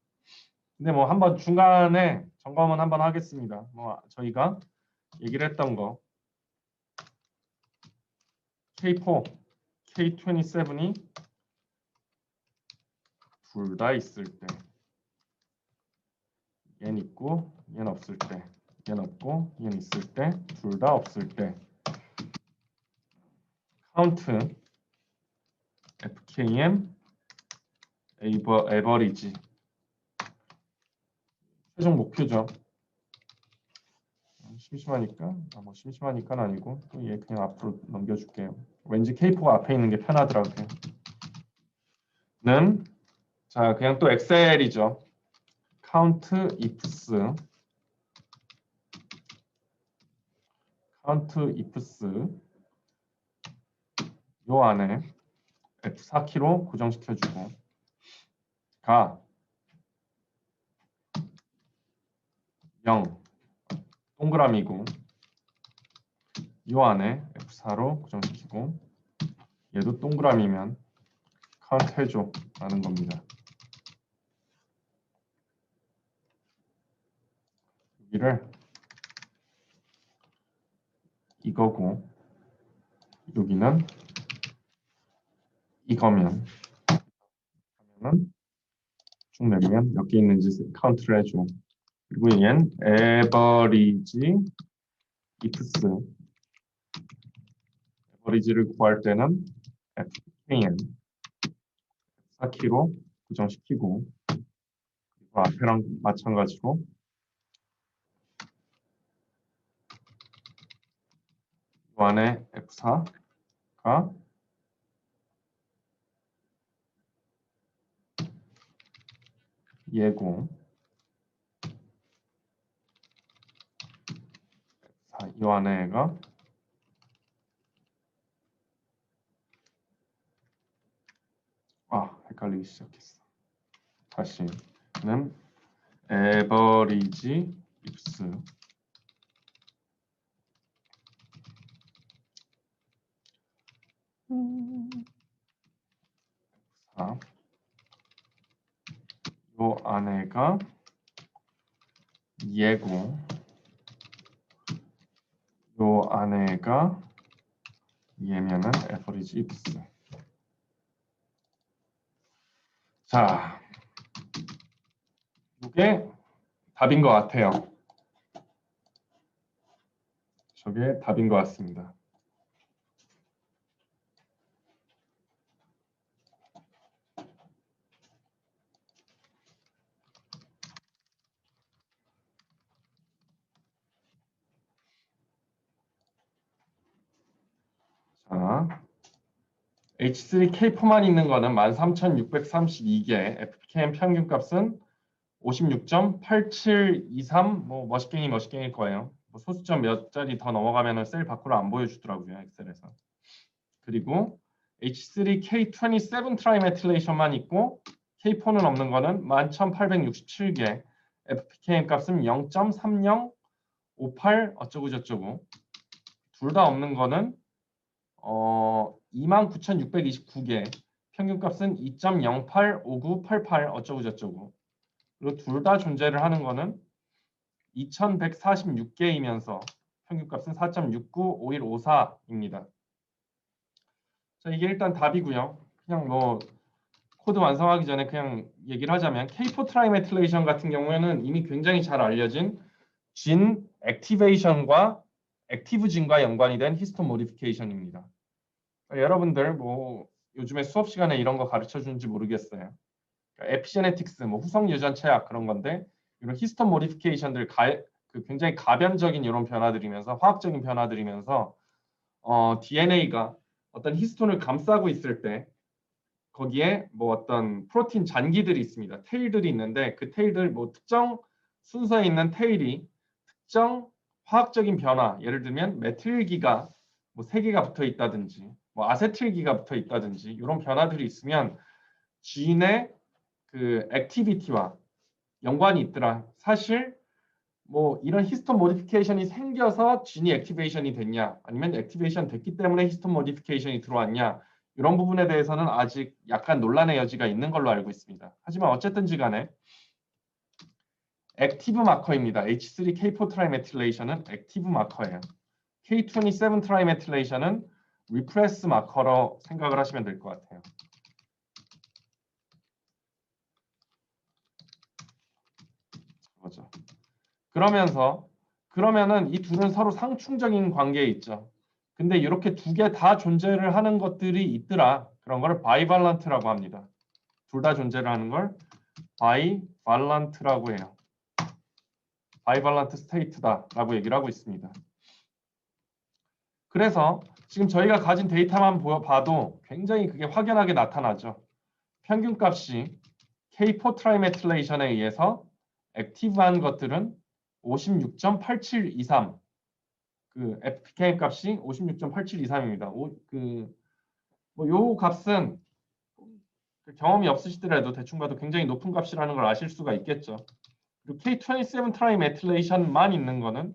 근데 뭐 한번 중간에 점검은 한번 하겠습니다. 뭐 저희가 얘기를 했던 거 K4, K27이 둘 다 있을 때 얘는 있고 얘는 없을 때 얘는 없고 얘는 있을 때 둘 다 없을 때 카운트 FKM 에버리지 최종 목표죠. 심심하니까 뭐 심심하니까는 아니고 또 얘 그냥 앞으로 넘겨줄게요. 왠지 K4가 앞에 있는 게 편하더라고요. 는 자 그냥 또 엑셀이죠. count ifs 요 안에 F4키로 고정시켜주고 가 0 동그라미고 요 안에 F4로 고정시키고 얘도 동그라미면 카운트 해줘 라는 겁니다. 여기를 이거고 여기는 이거면 쭉 내리면 몇 개 있는지 카운트를 해줘. 그리고 얘는 에버리지 ifs 에버리지를 구할 때는 fkn 4키로 고정시키고 그리고 앞에랑 마찬가지로 이 안에 F4가 얘고 이 안에가 헷갈리기 시작했어. 다시는 에버리지 ifs 요 안에가 얘고 요 안에가 얘면은 average ifs. 자, 이게 답인 것 같아요. 저게 답인 것 같습니다. 자, H3K4만 있는 거는 13,632개, FKM 평균값은 56.8723, 뭐 멋있갱일 거예요. 뭐 소수점 몇 자리 더 넘어가면 셀 밖으로 안 보여주더라고요, 엑셀에서. 그리고 H3K27 트라이메틸레이션만 있고 K4는 없는 거는 11,867개, FPKM 값은 0.3058 어쩌고 저쩌고. 둘 다 없는 거는 29,629개, 평균값은 2.085988 어쩌고 저쩌고. 그리고 둘 다 존재를 하는 거는 2,146개이면서 평균값은 4.695154입니다. 자, 이게 일단 답이고요. 그냥 뭐 코드 완성하기 전에 그냥 얘기를 하자면 K4 트라이메틸레이션 같은 경우에는 이미 굉장히 잘 알려진 진 액티베이션과 액티브진과 연관이 된 히스톤 모디피케이션입니다. 여러분들 뭐 요즘에 수업 시간에 이런 거 가르쳐 주는지 모르겠어요. 그러니까 에피제네틱스, 뭐 후성 유전체학 그런 건데 이런 히스톤 모디피케이션들 그 굉장히 가변적인 이런 변화들이면서 화학적인 변화들이면서 DNA가 어떤 히스톤을 감싸고 있을 때 거기에 뭐 어떤 프로틴 잔기들이 있습니다. 테일들이 있는데 그 테일들 뭐 특정 순서에 있는 테일이 특정 화학적인 변화, 예를 들면 메틸기가 뭐 3개가 붙어 있다든지 뭐 아세틸기가 붙어 있다든지 이런 변화들이 있으면 진의 그 액티비티와 연관이 있더라. 사실 뭐 이런 히스톤 모디피케이션이 생겨서 진이 액티베이션이 됐냐 아니면 액티베이션 됐기 때문에 히스톤 모디피케이션이 들어왔냐 이런 부분에 대해서는 아직 약간 논란의 여지가 있는 걸로 알고 있습니다. 하지만 어쨌든지 간에 액티브 마커입니다. H3K4 트라이메틸레이션은 액티브 마커예요. K27 트라이메틸레이션은 리프레스 마커로 생각을 하시면 될 것 같아요. 그렇죠. 그러면은 이 둘은 서로 상충적인 관계에 있죠. 근데 이렇게 두 개 다 존재를 하는 것들이 있더라. 그런 걸 바이발런트라고 합니다. 둘 다 존재를 하는 걸 바이발런트라고 해요. 바이발런트 스테이트다라고 얘기를 하고 있습니다. 그래서 지금 저희가 가진 데이터만 봐도 굉장히 그게 확연하게 나타나죠. 평균값이 K4 트라이메틸레이션에 의해서 액티브한 것들은 56.8723 그 FPK 값이 56.8723입니다. 요 값은 경험이 없으시더라도 대충 봐도 굉장히 높은 값이라는 걸 아실 수가 있겠죠. 그리고 K27 트라이메틸레이션만 있는 거는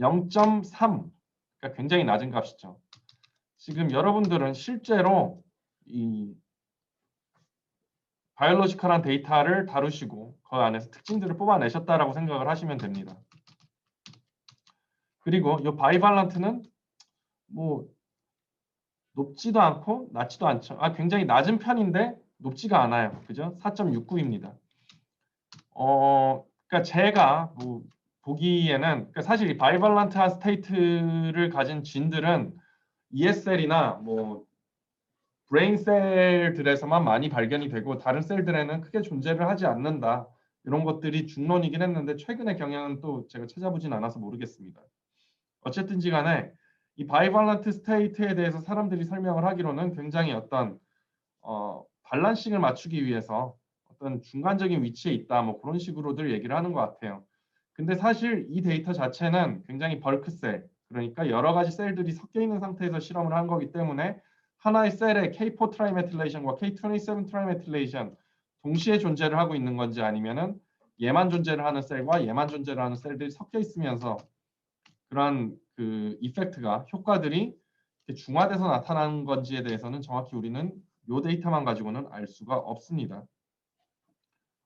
0.3, 그러니까 굉장히 낮은 값이죠. 지금 여러분들은 실제로 이 바이올로지컬한 데이터를 다루시고 그 안에서 특징들을 뽑아내셨다라고 생각을 하시면 됩니다. 그리고 이 바이발런트는 뭐 높지도 않고 낮지도 않죠. 굉장히 낮은 편인데 높지가 않아요. 그죠? 4.69입니다. 그러니까 제가 뭐 보기에는 그러니까 사실 이 바이발런트한 스테이트를 가진 진들은 ESL이나 뭐 브레인 셀들에서만 많이 발견이 되고 다른 셀들에는 크게 존재를 하지 않는다. 이런 것들이 중론이긴 했는데 최근의 경향은 또 제가 찾아보진 않아서 모르겠습니다. 어쨌든지 간에 이 바이발런트 스테이트에 대해서 사람들이 설명을 하기로는 굉장히 어떤 밸런싱을 맞추기 위해서 어떤 중간적인 위치에 있다 뭐 그런 식으로들 얘기를 하는 것 같아요. 근데 사실 이 데이터 자체는 굉장히 벌크셀, 그러니까 여러 가지 셀들이 섞여 있는 상태에서 실험을 한 거기 때문에 하나의 셀에 K4 트라이메틸레이션과 K27 트라이메틸레이션 동시에 존재를 하고 있는 건지 아니면은 얘만 존재를 하는 셀과 얘만 존재를 하는 셀들이 섞여 있으면서 그런 그 이펙트가 효과들이 중화돼서 나타나는 건지에 대해서는 정확히 우리는 이 데이터만 가지고는 알 수가 없습니다.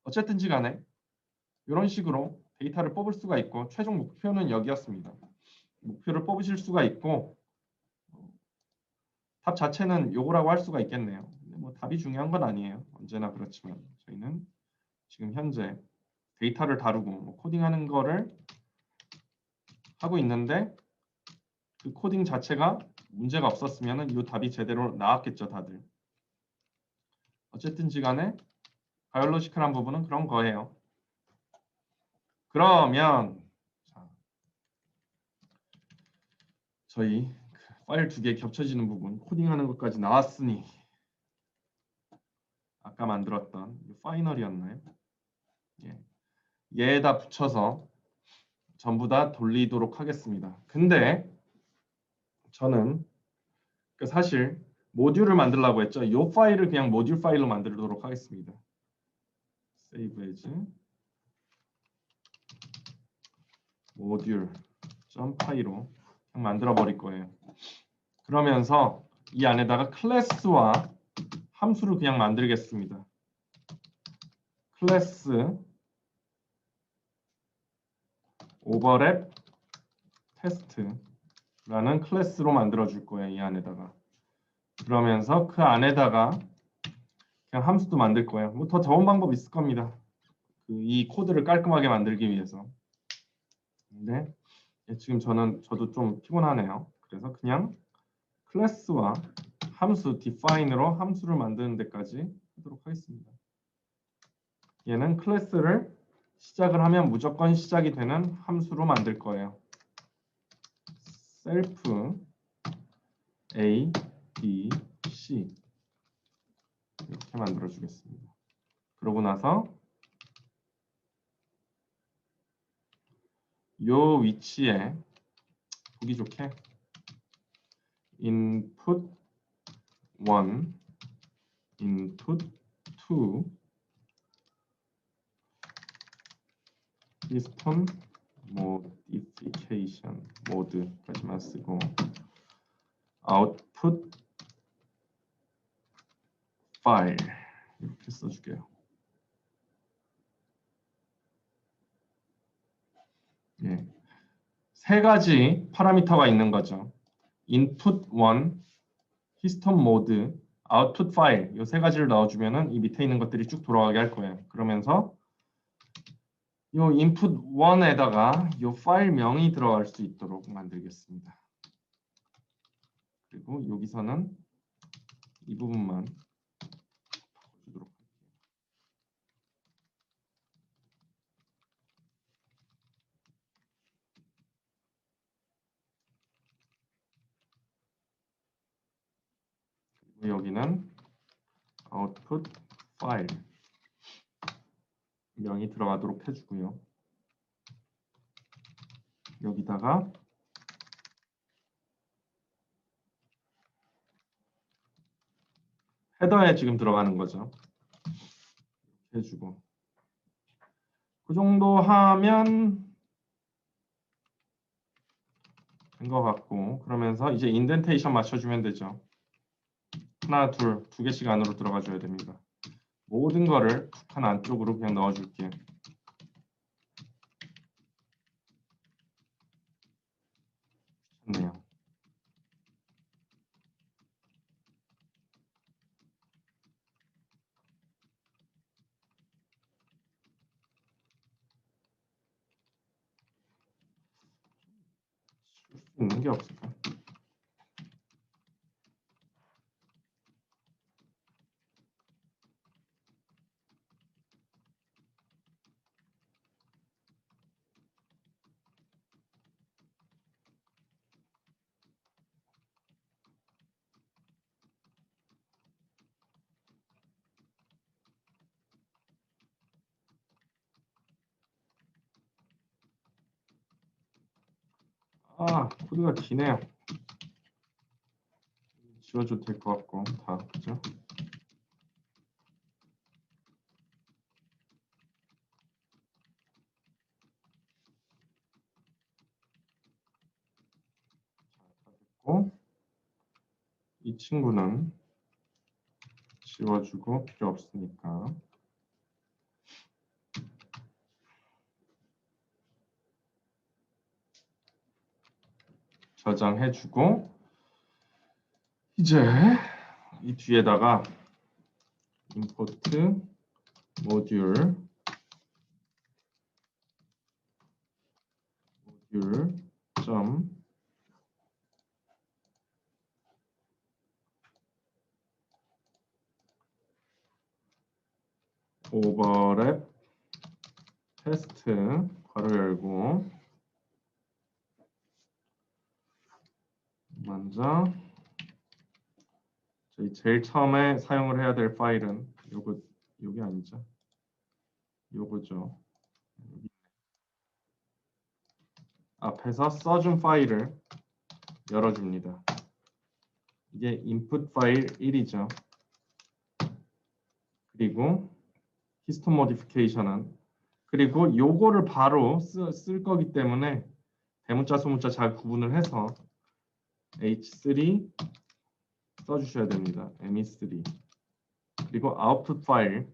어쨌든지 간에 이런 식으로 데이터를 뽑을 수가 있고 최종 목표는 여기였습니다. 목표를 뽑으실 수가 있고 답 자체는 요거라고 할 수가 있겠네요. 뭐 답이 중요한 건 아니에요. 언제나 그렇지만 저희는 지금 현재 데이터를 다루고 뭐 코딩하는 거를 하고 있는데 그 코딩 자체가 문제가 없었으면 이 답이 제대로 나왔겠죠, 다들. 어쨌든지 간에 바이올로지컬한 부분은 그런 거예요. 그러면 자, 저희 파일 2개 겹쳐지는 부분 코딩하는 것까지 나왔으니 아까 만들었던 파이널이었나요? 예. 얘에다 붙여서 전부 다 돌리도록 하겠습니다. 근데 저는 사실 모듈을 만들려고 했죠. 이 파일을 그냥 모듈 파일로 만들도록 하겠습니다. save as 모듈.py로 그냥 만들어 버릴 거예요. 그러면서 이 안에다가 클래스와 함수를 그냥 만들겠습니다. 클래스 오버랩 테스트라는 클래스로 만들어 줄 거예요. 이 안에다가 그러면서 그 안에다가 그냥 함수도 만들 거예요. 뭐 더 좋은 방법 있을 겁니다. 이 코드를 깔끔하게 만들기 위해서. 근데 지금 저도 좀 피곤하네요. 그래서 그냥 클래스와 함수 define으로 함수를 만드는 데까지 하도록 하겠습니다. 얘는 클래스를 시작을 하면 무조건 시작이 되는 함수로 만들 거예요. self a, b, c 이렇게 만들어 주겠습니다. 그러고 나서 요 위치에 보기 좋게 input 1, input 2, piston modification 모드까지만 쓰고 output file 이렇게 써줄게요. 예, 세 가지 파라미터가 있는 거죠. input 1, piston mode, output file 이 세 가지를 넣어주면은 이 밑에 있는 것들이 쭉 돌아가게 할 거예요. 그러면서 요 input 1에다가 요 파일 명이 들어갈 수 있도록 만들겠습니다. 그리고 여기서는 이 부분만 바꿔주도록 할게요. 그리고 여기는 output file 명이 들어가도록 해주고요. 여기다가 헤더에 지금 들어가는 거죠. 해주고 그 정도 하면 된 것 같고 그러면서 이제 인덴테이션 맞춰주면 되죠. 하나, 두 개씩 안으로 들어가 줘야 됩니다. 모든 거를 두 칸 안쪽으로 그냥 넣어줄게요. 좋네요. 쓸 수 있는 게 없을까? 아, 코드가 기네요. 지워줘도 될 것 같고 다 그죠? 다 됐고 이 친구는 지워주고 필요 없으니까 저장해주고 이제 이 뒤에다가 import module 점 overlap 테스트 괄호 열고 먼저 저희 제일 처음에 사용을 해야 될 파일은 요게 아니죠. 요거죠. 앞에서 써준 파일을 열어줍니다. 이게 input 파일 1이죠. 그리고 히스톤 모디피케이션은 그리고 요거를 바로 쓸 거기 때문에 대문자 소문자 잘 구분을 해서 h3 써주셔야 됩니다. me3 그리고 output 파일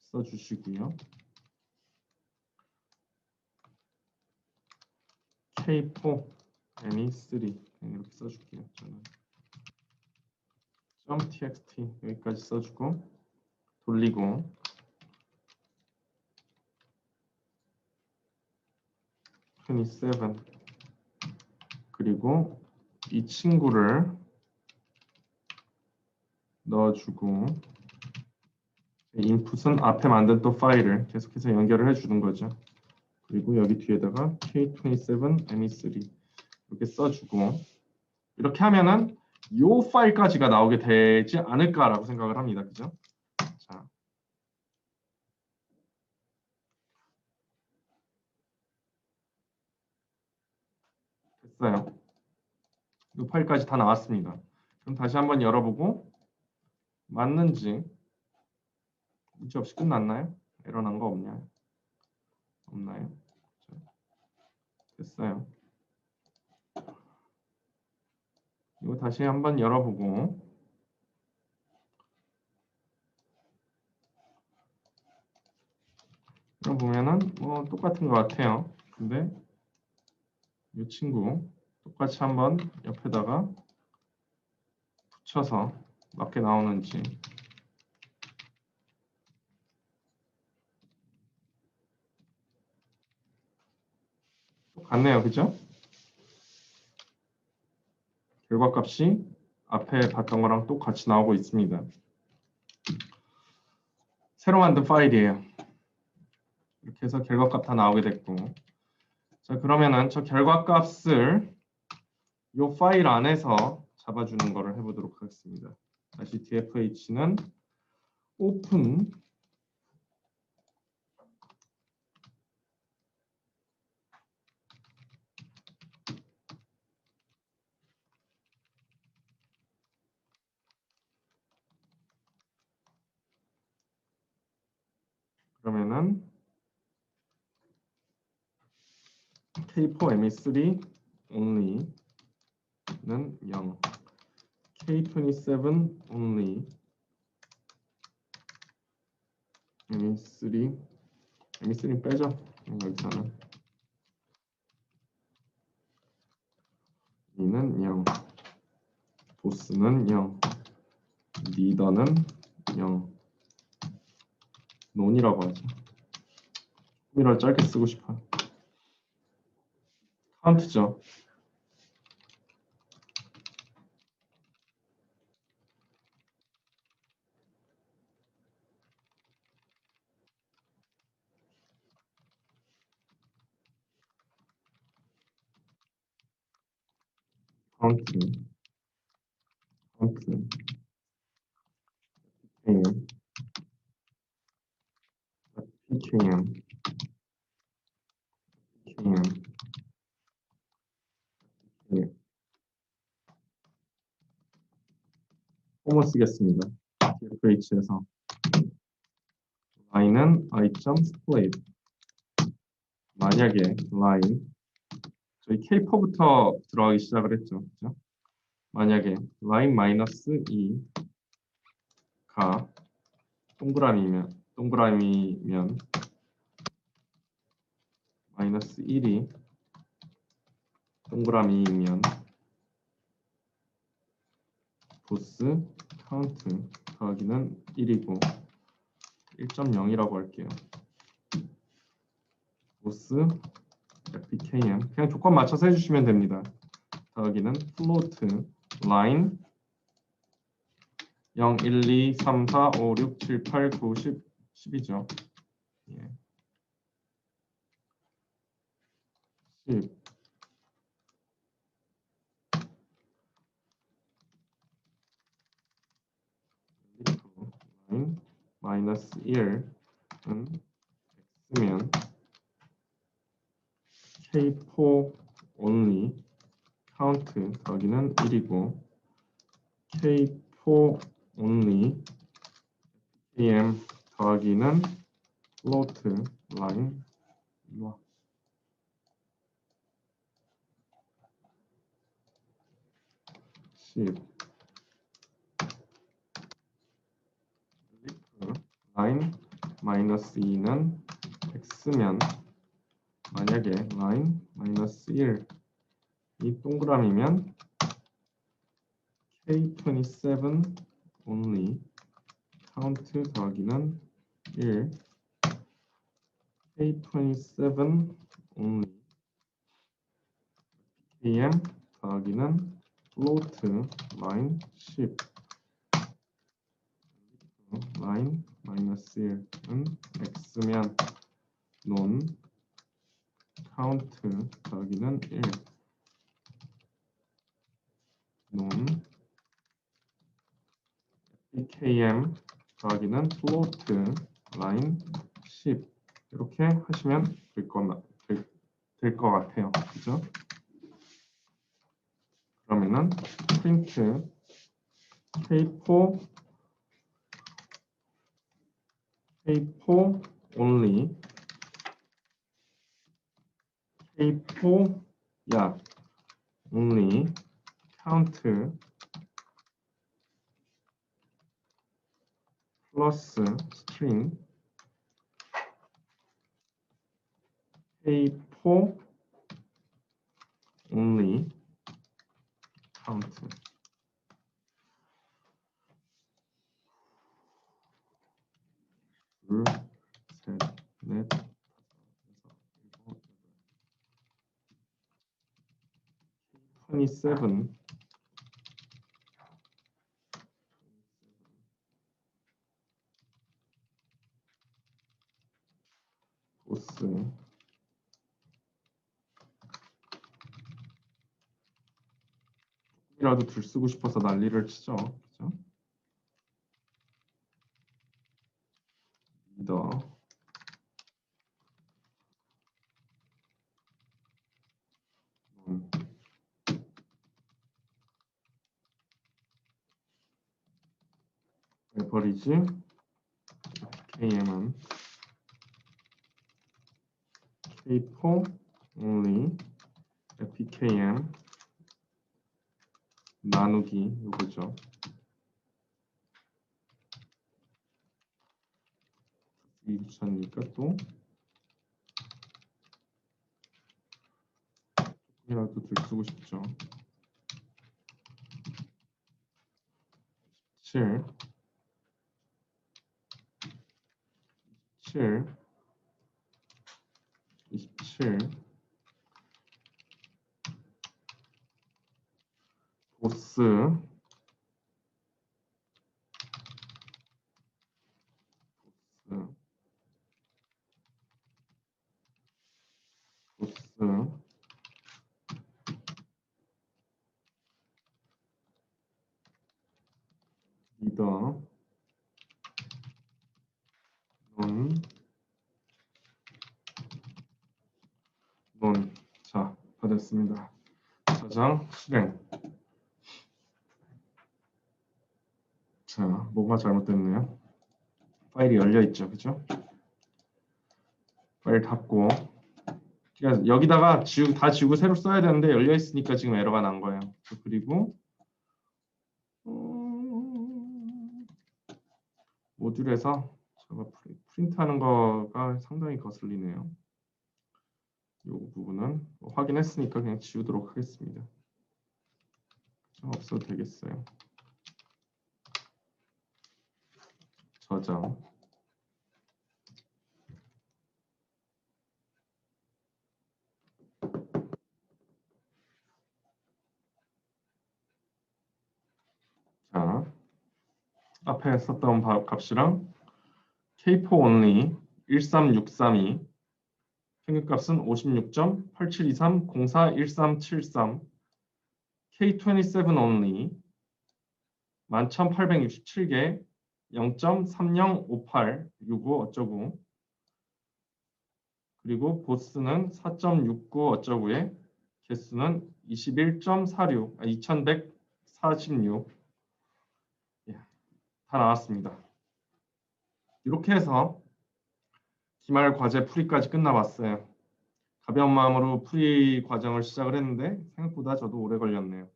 써주시고요. K4 ME3 이렇게 써줄게요. 저는 .txt 여기까지 써주고 돌리고 (27) 그리고 이 친구를 넣어주고 인풋은 앞에 만든 또 파일을 계속해서 연결을 해주는 거죠. 그리고 여기 뒤에다가 K27 ME3 이렇게 써주고 이렇게 하면은 이 파일까지가 나오게 되지 않을까라고 생각을 합니다. 그죠? 자, 됐어요. 이 파일까지 다 나왔습니다. 그럼 다시 한번 열어보고 맞는지 문제 없이 끝났나요? 에러 난 거 없나요? 없나요? 자, 됐어요. 이거 다시 한번 열어보고 그럼 보면은 뭐 똑같은 것 같아요. 근데 이 친구 똑같이 한번 옆에다가 붙여서 맞게 나오는지 같네요. 그죠? 결과값이 앞에 봤던 거랑 똑같이 나오고 있습니다. 새로 만든 파일이에요. 이렇게 해서 결과값 다 나오게 됐고 자 그러면은 저 결과값을 이 파일 안에서 잡아주는 거를 해보도록 하겠습니다. 다시 dfh는 open 그러면은 K4 ME3 only는 0 K27 only ME3 빼죠. 여기서는 이는 0 보스는 0 리더는 0 논이라고 하죠. 이걸 짧게 쓰고 싶어요. 카운트죠. 카운트 PKM 홈을 쓰겠습니다. dfh에서 line은 i.split 만약에 line 저희 K4부터 들어가기 시작을 했죠. 그죠? 만약에 line -2가 동그라미면 -1이 동그라미이면 보스 카운트 더하기는 1이고 1.0이라고 할게요. 보스 FPKM 그냥 조건 맞춰서 해주시면 됩니다. 더하기는 float line 0, 1, 2, 3, 4, 5, 6, 7, 8, 9, 10, 10이죠. 예. 10 -1은 x면 K4 only count 더하기는 1이고 K4 only KM 더하기는 float line 10 line -2는 x면 만약에 line -1 이 동그라미면 K27 only count 더하기는 1 K27 only KM 더하기는 float line 10 line -1은 x면 non count 더하기는 1 non PKM 더하기는 float line 10 이렇게 하시면 될 것 같아요. 그죠? 그러면은 print K4 only K4 야 only count 플러스 string K4 only count 둘, 셋, 넷, 다섯, 여섯, 일곱, 27 보스 이라도 줄 쓰고 싶어서 난리를 치죠. 그죠? 리더 에버리지 KM은 K4 only FPKM 나누기 요거죠. 이 귀찮으니까 또 조금이라도 들 쓰고 싶죠. 7 27 보스 리더 논 자 받았습니다. 저장 실행. 자 뭐가 잘못됐네요. 파일이 열려 있죠, 그죠? 파일 닫고 여기다가 다 지우고 새로 써야 되는데 열려 있으니까 지금 에러가 난 거예요. 그리고 모듈에서 제가 프린트하는 거가 상당히 거슬리네요. 이 부분은 확인했으니까 그냥 지우도록 하겠습니다. 없어도 되겠어요. 저장. 자, 앞에 썼던 값이랑 K4 only 13632 평균값은 56.8723 041373 K27 only 11,867개 0.3058 65 어쩌고 그리고 보스는 4.69 어쩌고에 개수는 21.46 2146 다 나왔습니다. 이렇게 해서 기말 과제 풀이까지 끝나봤어요. 가벼운 마음으로 풀이 과정을 시작을 했는데 생각보다 저도 오래 걸렸네요.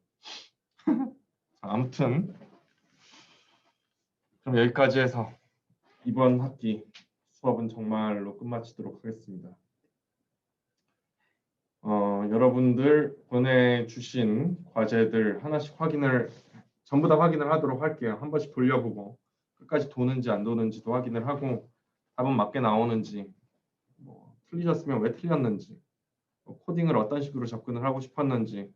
아무튼 그럼 여기까지 해서 이번 학기 수업은 정말로 끝마치도록 하겠습니다. 여러분들 보내주신 과제들 하나씩 전부 다 확인을 하도록 할게요. 한 번씩 돌려보고 끝까지 도는지 안 도는지도 확인을 하고 답은 맞게 나오는지, 뭐 틀리셨으면 왜 틀렸는지, 코딩을 어떤 식으로 접근을 하고 싶었는지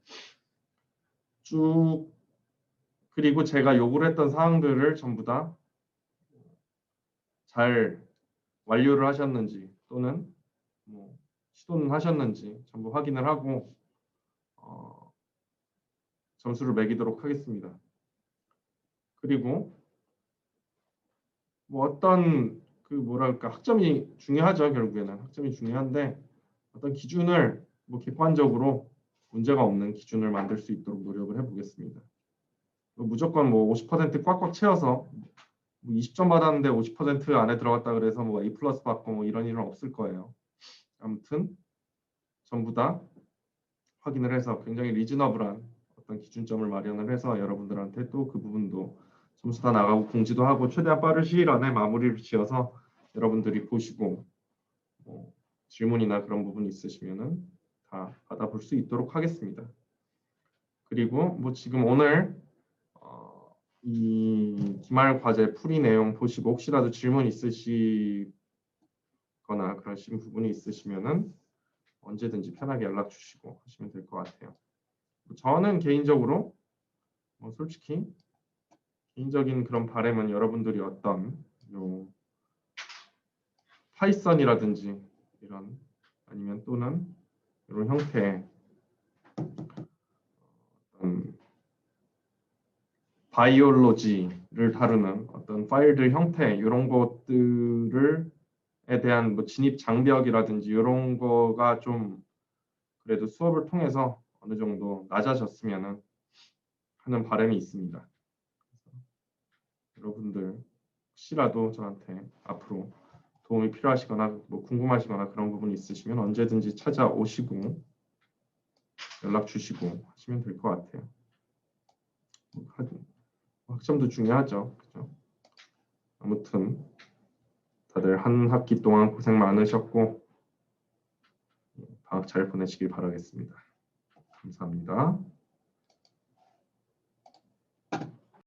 쭉, 그리고 제가 요구를 했던 사항들을 전부 다 잘 완료를 하셨는지 또는 뭐 시도는 하셨는지 전부 확인을 하고 점수를 매기도록 하겠습니다. 그리고 뭐 어떤 뭐랄까 학점이 중요하죠. 결국에는 학점이 중요한데 어떤 기준을 뭐 객관적으로 문제가 없는 기준을 만들 수 있도록 노력을 해보겠습니다. 무조건 뭐 50% 꽉꽉 채워서 뭐 20점 받았는데 50% 안에 들어갔다 그래서 뭐 A+ 받고 뭐 이런 일은 없을 거예요. 아무튼 전부 다 확인을 해서 굉장히 리즈너블한 어떤 기준점을 마련을 해서 여러분들한테 또 그 부분도 점수 다 나가고 공지도 하고 최대한 빠른 시일 안에 마무리를 지어서 여러분들이 보시고 뭐 질문이나 그런 부분이 있으시면은 다 받아볼 수 있도록 하겠습니다. 그리고 뭐 지금 오늘 이 기말 과제 풀이 내용 보시고 혹시라도 질문 있으시거나 그러신 부분이 있으시면은 언제든지 편하게 연락 주시고 하시면 될 것 같아요. 저는 개인적으로 솔직히 개인적인 그런 바람은 여러분들이 어떤 파이썬이라든지 이런 아니면 또는 이런 형태의 바이올로지를 다루는 어떤 파일들 형태 이런 것들에 대한 뭐 진입 장벽이라든지 이런 거가 좀 그래도 수업을 통해서 어느 정도 낮아졌으면 하는 바람이 있습니다. 여러분들 혹시라도 저한테 앞으로 도움이 필요하시거나 뭐 궁금하시거나 그런 부분이 있으시면 언제든지 찾아오시고 연락 주시고 하시면 될 것 같아요. 학점도 중요하죠. 그죠? 아무튼 다들 한 학기 동안 고생 많으셨고 방학 잘 보내시길 바라겠습니다. 감사합니다.